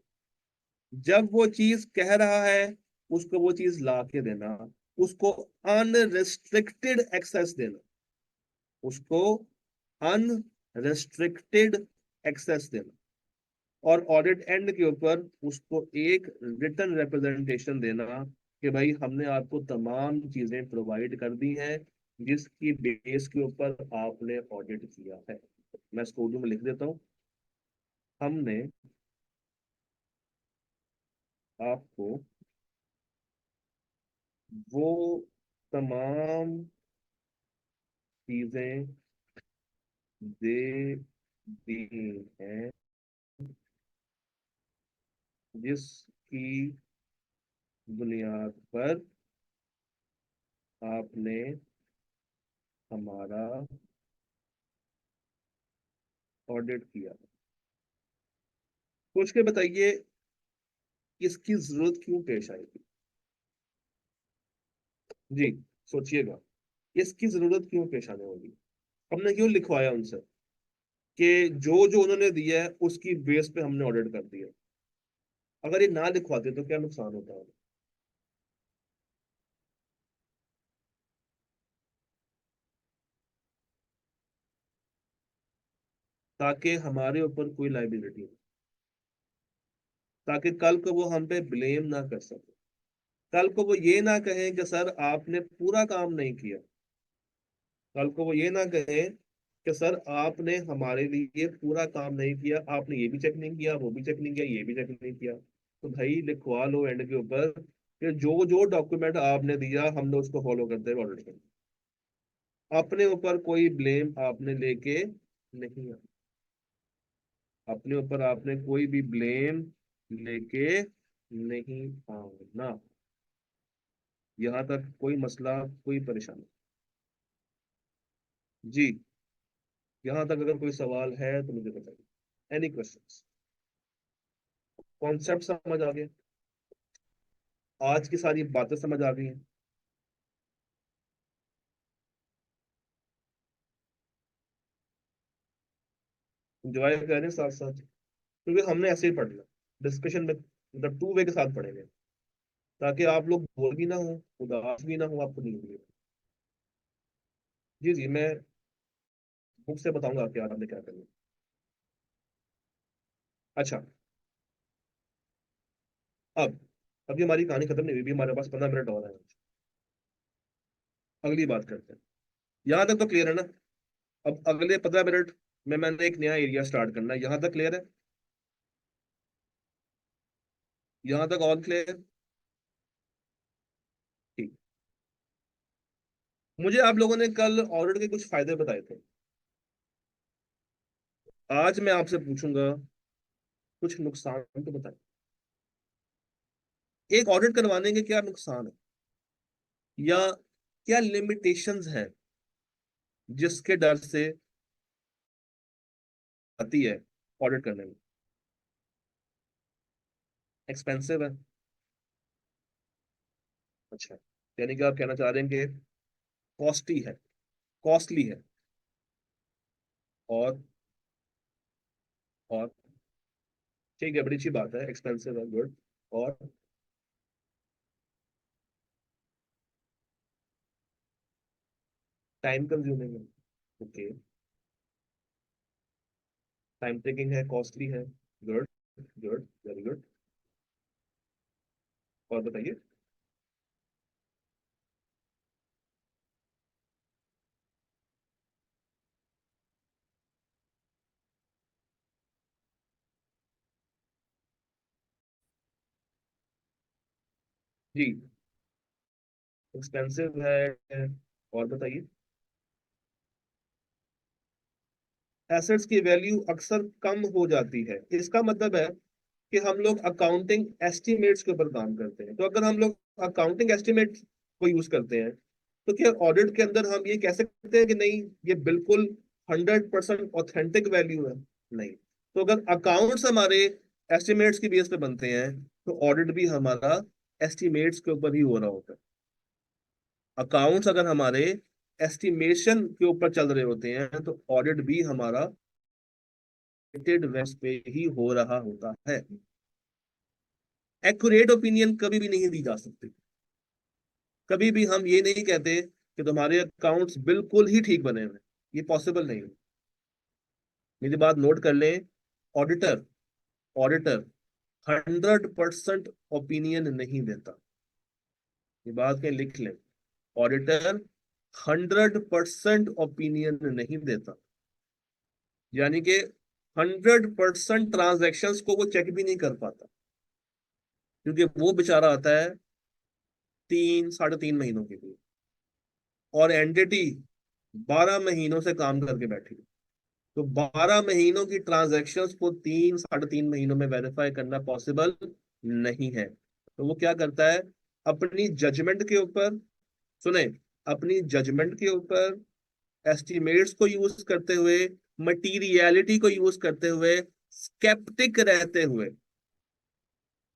जब वो चीज कह रहा है, उसको वो चीज ला के देना, उसको अनरिस्ट्रिक्टेड एक्सेस देना, उसको अनरिस्ट्रिक्टेड एक्सेस देना, और ऑडिट एंड के ऊपर उसको एक रिटर्न रिप्रेजेंटेशन देना कि भाई हमने आपको तमाम चीजें प्रोवाइड कर दी हैं जिसकी बेस के ऊपर आपने ऑडिट किया है। मैं इसको उर्दू में लिख देता हूँ। हमने आपको वो तमाम चीजें दे दी हैं जिसकी बुनियाद पर आपने हमारा ऑडिट किया। सोच के बताइए, इसकी जरूरत क्यों पेश आएगी? जी, सोचिएगा, इसकी जरूरत क्यों पेश आने होगी? हमने क्यों लिखवाया उनसे कि जो जो उन्होंने दिया है उसकी बेस पे हमने ऑडिट कर दिया? अगर ये ना लिखवाते तो क्या नुकसान होता है? ताकि हमारे ऊपर कोई लाइबिलिटी हो, ताकि कल को वो हम पे ब्लेम ना कर सके, कल को वो ये ना कहें कि सर आपने पूरा काम नहीं किया, कल को वो ये ना कहें कि सर आपने हमारे लिए पूरा काम नहीं किया, आपने ये भी चेक नहीं किया, वो भी चेक नहीं किया, ये भी चेक नहीं किया। तो भाई लिखवा लो एंड के ऊपर कि जो जो डॉक्यूमेंट आपने दिया हमने उसको फॉलो करते हुए ऑडिट कर, अपने ऊपर कोई ब्लेम आपने लेके नहीं आना, अपने ऊपर आपने कोई भी ब्लेम लेके नहीं आना। यहाँ तक कोई मसला, कोई परेशानी? जी, यहाँ तक अगर कोई सवाल है तो मुझे बताइए। Any questions? कॉन्सेप्ट समझ आ गया? आज की सारी बातें समझ आ गई हैं? एंजॉय करें साथ साथ, क्योंकि हमने ऐसे ही पढ़ना, डिस्कशन में, मतलब टू वे के साथ पढ़ेंगे, ताकि आप लोग बोर भी ना हो, उदास भी ना हो, आपको नींद भी। जी जी, मैं बुक से बताऊंगा कि आपने क्या करना। अच्छा, अब अभी हमारी कहानी खत्म नहीं हुई, भी हमारे पास 15 मिनट और है। अगली बात करते हैं। यहाँ तक तो क्लियर है ना? अब अगले 15 मिनट में मैंने एक नया एरिया स्टार्ट करना है। यहाँ तक क्लियर है? यहाँ तक ऑल क्लियर? ठीक। मुझे आप लोगों ने कल ऑडिट के कुछ फायदे बताए थे, आज मैं आपसे पूछूंगा कुछ नुकसान तो बताएं। एक ऑडिट करवाने के क्या नुकसान है, या क्या लिमिटेशंस हैं जिसके डर से आती है ऑडिट करने में? एक्सपेंसिव है? अच्छा, यानी कि आप कहना चाह रहे हैं कि कॉस्टली है, कॉस्टली है, और और ठीक है, बड़ी अच्छी बात है, एक्सपेंसिव है, गुड। और टाइम कंज्यूमिंग है, ओके। टाइम टेकिंग है, कॉस्टली है, गुड, गुड, वेरी गुड। और बताइए। जी, एक्सपेंसिव है। और बताइए। एसेट्स की वैल्यू अक्सर कम हो जाती है, इसका मतलब है कि हम लोग अकाउंटिंग एस्टिमेट्स के ऊपर काम करते हैं। तो अगर हम लोग अकाउंटिंग एस्टिमेट को यूज करते हैं, तो क्या ऑडिट के अंदर हम ये कह सकते हैं कि नहीं, ये बिल्कुल 100% ऑथेंटिक वैल्यू है? नहीं। तो अगर अकाउंट्स हमारे एस्टिमेट्स की बेस पे बनते हैं, तो ऑडिट भी हमारा एस्टिमेट्स के ऊपर ही हो रहा होता है। अकाउंट्स अगर हमारे एस्टिमेशन के ऊपर चल रहे होते हैं, तो ऑडिट भी हमारा वेस्ट पे ही हो रहा होता है। एक्यूरेट ओपिनियन कभी भी नहीं दी जा सकती। कभी भी हम ये नहीं कहते कि तुम्हारे अकाउंट्स बिल्कुल ही ठीक बने हुए, ये पॉसिबल नहीं है। मेरी बात नोट कर लें। ऑडिटर ऑडिटर 100% ओपिनियन नहीं देता। ये बात कहीं लिख लें। ऑडिटर 100% ओपिनियन नहीं देता। यानी कि 100% ट्रांजेक्शन्स को वो चेक भी नहीं कर पाता, क्योंकि वो बेचारा आता है 3 साढ़े 3 महीनों के लिए, और एंटिटी 12 महीनों से काम करके बैठी है। तो 12 महीनों की ट्रांजैक्शंस को 3 साढ़े 3 महीनों में वेरीफाई करना पॉसिबल नहीं है। तो वो क्या करता है, अपनी जजमेंट के ऊपर, सुने, अपनी जजमेंट के ऊपर, एस्टिमेट्स को यूज करते हुए, मटीरियलिटी को यूज करते हुए, स्केप्टिक रहते हुए,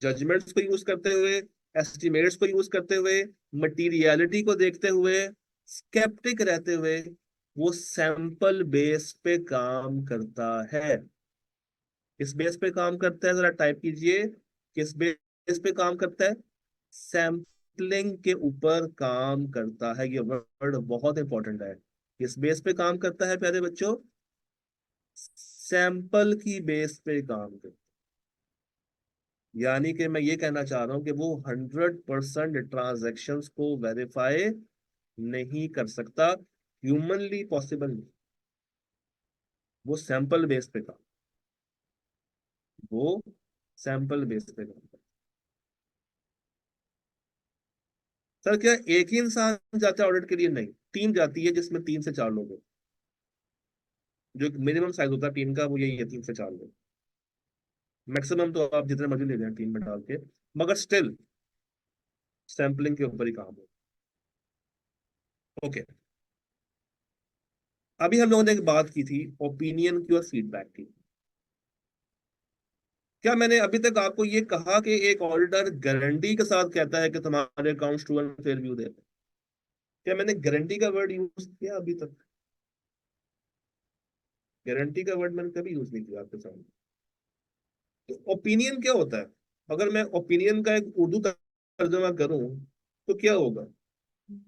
जजमेंट्स को यूज करते हुए, एस्टिमेट्स को यूज करते हुए, मटीरियलिटी को देखते हुए, स्केप्टिक रहते हुए, वो सैंपल बेस पे काम करता है। किस बेस पे काम करता है, जरा टाइप कीजिए। किस बेस पे काम करता है? सैंपलिंग के ऊपर काम करता है। ये वर्ड बहुत इंपॉर्टेंट है। किस बेस पे काम करता है प्यारे बच्चों? सैंपल की बेस पे काम करता है। यानी कि मैं ये कहना चाह रहा हूं कि वो 100% ट्रांजेक्शन को वेरीफाई नहीं कर सकता। ह्यूमनली पॉसिबल नहीं। वो सैंपल बेस पे काम वो सैंपल बेस पे काम करता। सर क्या एक ही इंसान जाता है ऑडिट के लिए? नहीं, टीम जाती है जिसमें 3 से 4 लोग हैं। जो मिनिमम साइज होता है टीम का, वो यही है, 3 से 4 लोग। मैक्सिमम तो आप जितने मर्जी ले लें टीम में डाल के, मगर स्टिल सैंपलिंग के ऊपर ही काम है। ओके। अभी हम लोगों ने एक बात की थी ओपिनियन की और फीडबैक की। क्या मैंने अभी तक आपको ये कहा कि एक ऑडिटर गारंटी के साथ कहता है कि तुम्हारे accounts true and fair view देते हैं? क्या मैंने गारंटी का वर्ड यूज किया अभी तक? गारंटी का वर्ड मैंने कभी यूज नहीं किया आपके सामने। तो ओपिनियन क्या होता है? अगर मैं ओपिनियन का एक उर्दू तर्जुमा करूं, तो क्या होगा?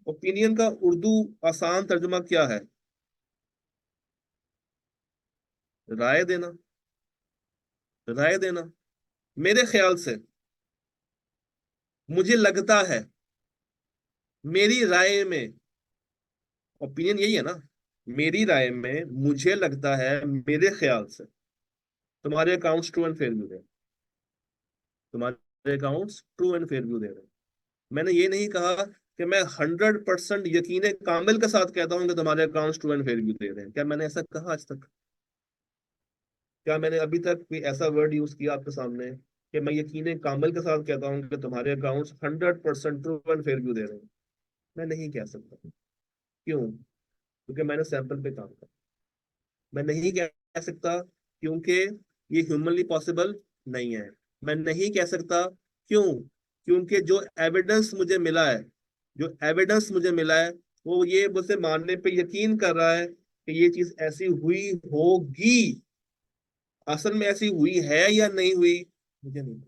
ओपिनियन का उर्दू आसान तर्जुमा क्या है? राय देना। राय देना। मेरे ख्याल से, मुझे लगता है, मेरी राय में, ओपिनियन यही है ना। मेरी राय में, मुझे लगता है, मेरे ख्याल से तुम्हारे accounts true and fair view दे तुम्हारे accounts true and fair view दे रहे हैं। मैंने ये नहीं कहा कि मैं 100% यकीन कामिल के साथ कहता हूं कि तुम्हारे accounts true and fair view दे रहे हैं। क्या मैंने ऐसा कहा आज तक? क्या मैंने अभी तक कोई ऐसा वर्ड यूज किया आपके सामने कि मैं यकीन कामिल के साथ कहता हूं कि तुम्हारे accounts 100% true and fair view दे रहे हैं? मैं नहीं कह सकता। क्यों? क्योंकि मैंने सैंपल पे काम किया। मैं नहीं कह सकता क्योंकि ये ह्यूमनली पॉसिबल नहीं है। मैं नहीं कह सकता क्यों? क्योंकि जो एविडेंस मुझे मिला है, वो ये मुझसे मानने पे यकीन कर रहा है कि ये चीज ऐसी हुई होगी। असल में ऐसी हुई है या नहीं हुई, मुझे नहीं।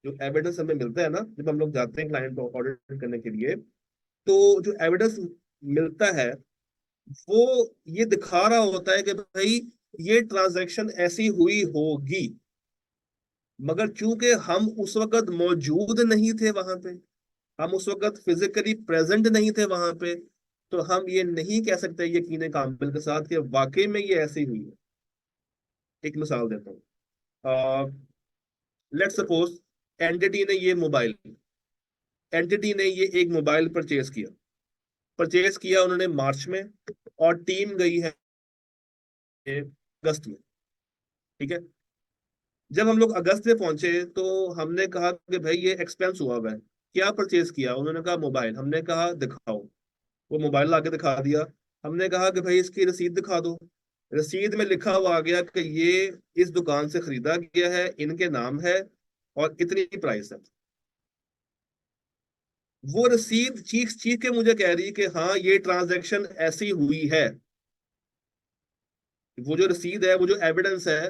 जो एविडेंस हमें मिलता है ना, जब हम लोग जाते हैं क्लाइंट को ऑडिट करने के लिए, तो जो एविडेंस मिलता है, वो ये दिखा रहा होता है कि भाई ये ट्रांजैक्शन ऐसी हुई होगी। मगर चूंकि हम उस वक्त मौजूद नहीं थे वहां पे, हम उस वक्त फिजिकली प्रेजेंट नहीं थे वहां पे, तो हम ये नहीं कह सकते यकीन कामिल के साथ कि वाकई में ये ऐसी हुई है। एक मिसाल देता हूँ। लेट्स सपोज एंटिटी ने ये मोबाइल एंटिटी ने ये एक मोबाइल परचेज किया उन्होंने मार्च में, और टीम गई है अगस्त में। ठीक है। जब हम लोग अगस्त में पहुंचे तो हमने कहा कि भाई ये एक्सपेंस हुआ है, क्या परचेज किया? उन्होंने कहा मोबाइल। हमने कहा दिखाओ। वो मोबाइल लाके दिखा दिया। हमने कहा कि भाई इसकी रसीद दिखा दो। रसीद में लिखा हुआ आ गया कि ये इस दुकान से खरीदा गया है, इनके नाम है, और इतनी प्राइस है। वो रसीद चीख चीख के मुझे कह रही कि हाँ ये ट्रांजैक्शन ऐसी हुई है। वो जो रसीद है, वो जो एविडेंस है,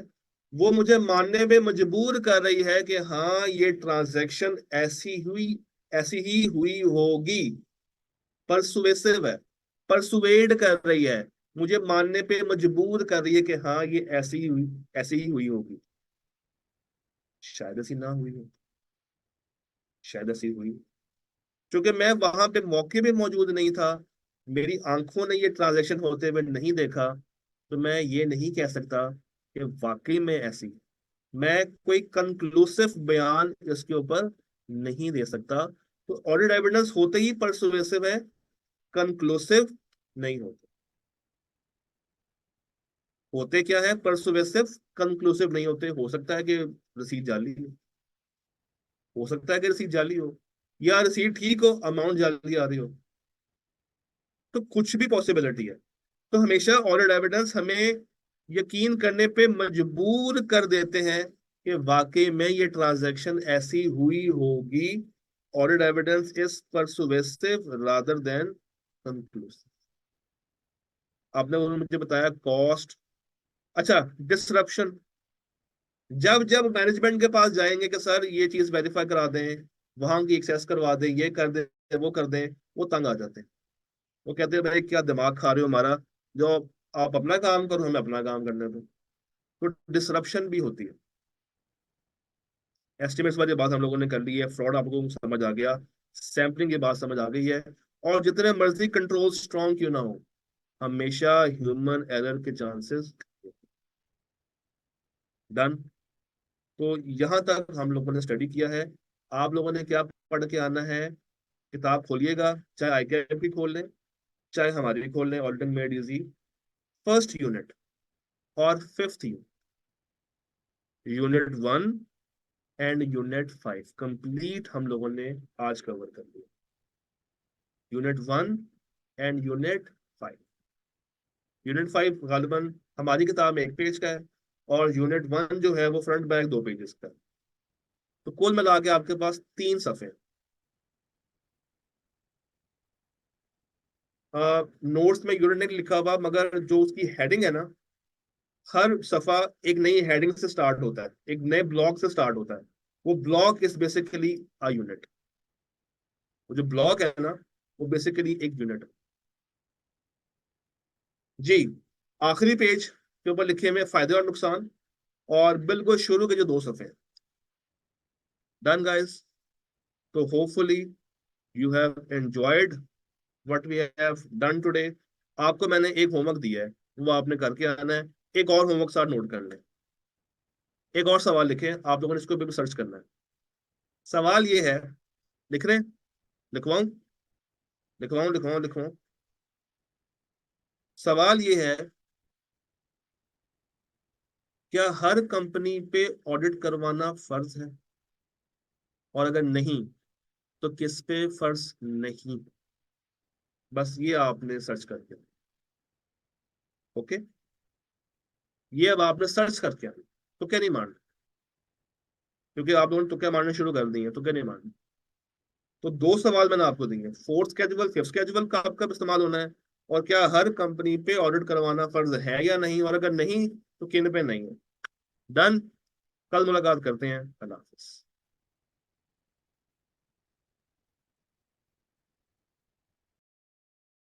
वो मुझे मानने में मजबूर कर रही है कि हाँ ये ट्रांजैक्शन ऐसी ही हुई होगी। परसुएसिव है, परसुएड कर रही है, मुझे मानने पे मजबूर कर रही है कि हाँ ये ऐसी ही हुई होगी। शायद ऐसी ना हुई हो, शायद ऐसी हुई। क्योंकि मैं वहां पे मौके पे मौजूद नहीं था, मेरी आंखों ने ये ट्रांजैक्शन होते हुए नहीं देखा, तो मैं ये नहीं कह सकता कि वाकई में ऐसी। मैं कोई कंक्लूसिव बयान इसके ऊपर नहीं दे सकता। तो ऑडिट एविडेंस होते ही परसुएसिव है, कंक्लूसिव नहीं होते। होते क्या है? परसुएसिव, कंक्लूसिव नहीं होते। हो सकता है कि रसीद जाली हो सकता है कि रसीद जाली हो, या रसीद ठीक हो, अमाउंट जाली आ रही हो। तो कुछ भी पॉसिबिलिटी है। तो हमेशा ऑडिट एविडेंस हमें यकीन करने पे मजबूर कर देते हैं कि वाकई में ये ट्रांजैक्शन ऐसी हुई होगी। Audit evidence is persuasive rather than conclusive. आपने उन्होंने मुझे बताया कॉस्ट। अच्छा, डिसरप्शन। जब जब मैनेजमेंट के पास जाएंगे कि सर ये चीज वेरीफाई करा दें, वहां की एक्सेस करवा दें, ये कर दें, वो कर दें, वो तंग आ जाते हैं। वो कहते हैं भाई क्या दिमाग खा रहे हो हमारा, जो आप अपना काम करो, हमें अपना काम करने दो। तो डिसरप्शन भी होती है। एस्टिमेट्स वाली बात हम लोगों ने कर ली है, फ्रॉड आपको समझ आ गया, सैम्पलिंग की बात समझ आ गई है। और जितने मर्जी कंट्रोल स्ट्रांग क्यों ना हो, हमेशा ह्यूमन एरर के चांसेस। डन। तो यहां तक हम लोगों ने स्टडी किया है। आप लोगों ने क्या पढ़ के आना है? किताब खोलिएगा, चाहे आईकेएम की खोल लें, चाहे हमारी खोल लें, ऑल्टन मेड इजी। फर्स्ट यूनिट और fifth unit, unit 1 and unit 5 complete हम लोगों ने आज कवर कर लिया। Unit 1 and unit 5। यूनिट 5 गालिबन हमारी किताब में 1 पेज का है, और यूनिट 1 जो है वो फ्रंट बैक 2 पेजेस का है। तो कुल मिला के आपके पास 3 सफ़े। नोट्स में यूनिट नहीं लिखा हुआ, मगर जो उसकी हेडिंग है ना, हर सफा एक नई हेडिंग से स्टार्ट होता है, एक नए ब्लॉक से स्टार्ट होता है। वो block is basically a unit. वो जो ब्लॉक है ना, वो बेसिकली एक यूनिट है। जी। आखिरी पेज के ऊपर लिखे हुए फायदे और नुकसान, और बिल्कुल शुरू के जो 2 सफ़े। Done guys. तो hopefully you have enjoyed what we have done today. आपको मैंने एक होमवर्क दिया है, वो आपने करके आना है। एक और होमवर्क साथ नोट कर लें। एक और सवाल लिखें, आप लोगों ने इसको भी सर्च करना है। सवाल ये है, लिख रहे हैं? लिखवाऊं? लिखवाऊं? सवाल ये है, क्या हर कंपनी पे ऑडिट करवाना फर्ज है? और अगर नहीं, तो किस पे फर्ज नहीं? बस ये आपने सर्च करके। ओके। ये अब आपने सर्च करके आना। तो क्या नहीं मानना, क्योंकि आप लोगों ने तुक्के मारने शुरू कर दिए, तो क्या नहीं मानना। तो 2 सवाल मैंने आपको दिए, फोर्थ स्केजुअल, फिफ्थ स्केजुअल का कब कब इस्तेमाल होना है, और क्या हर कंपनी पे ऑडिट करवाना फर्ज है या नहीं, और अगर नहीं तो किन पे नहीं है। डन। कल मुलाकात करते हैं। अल्लाह हाफिज।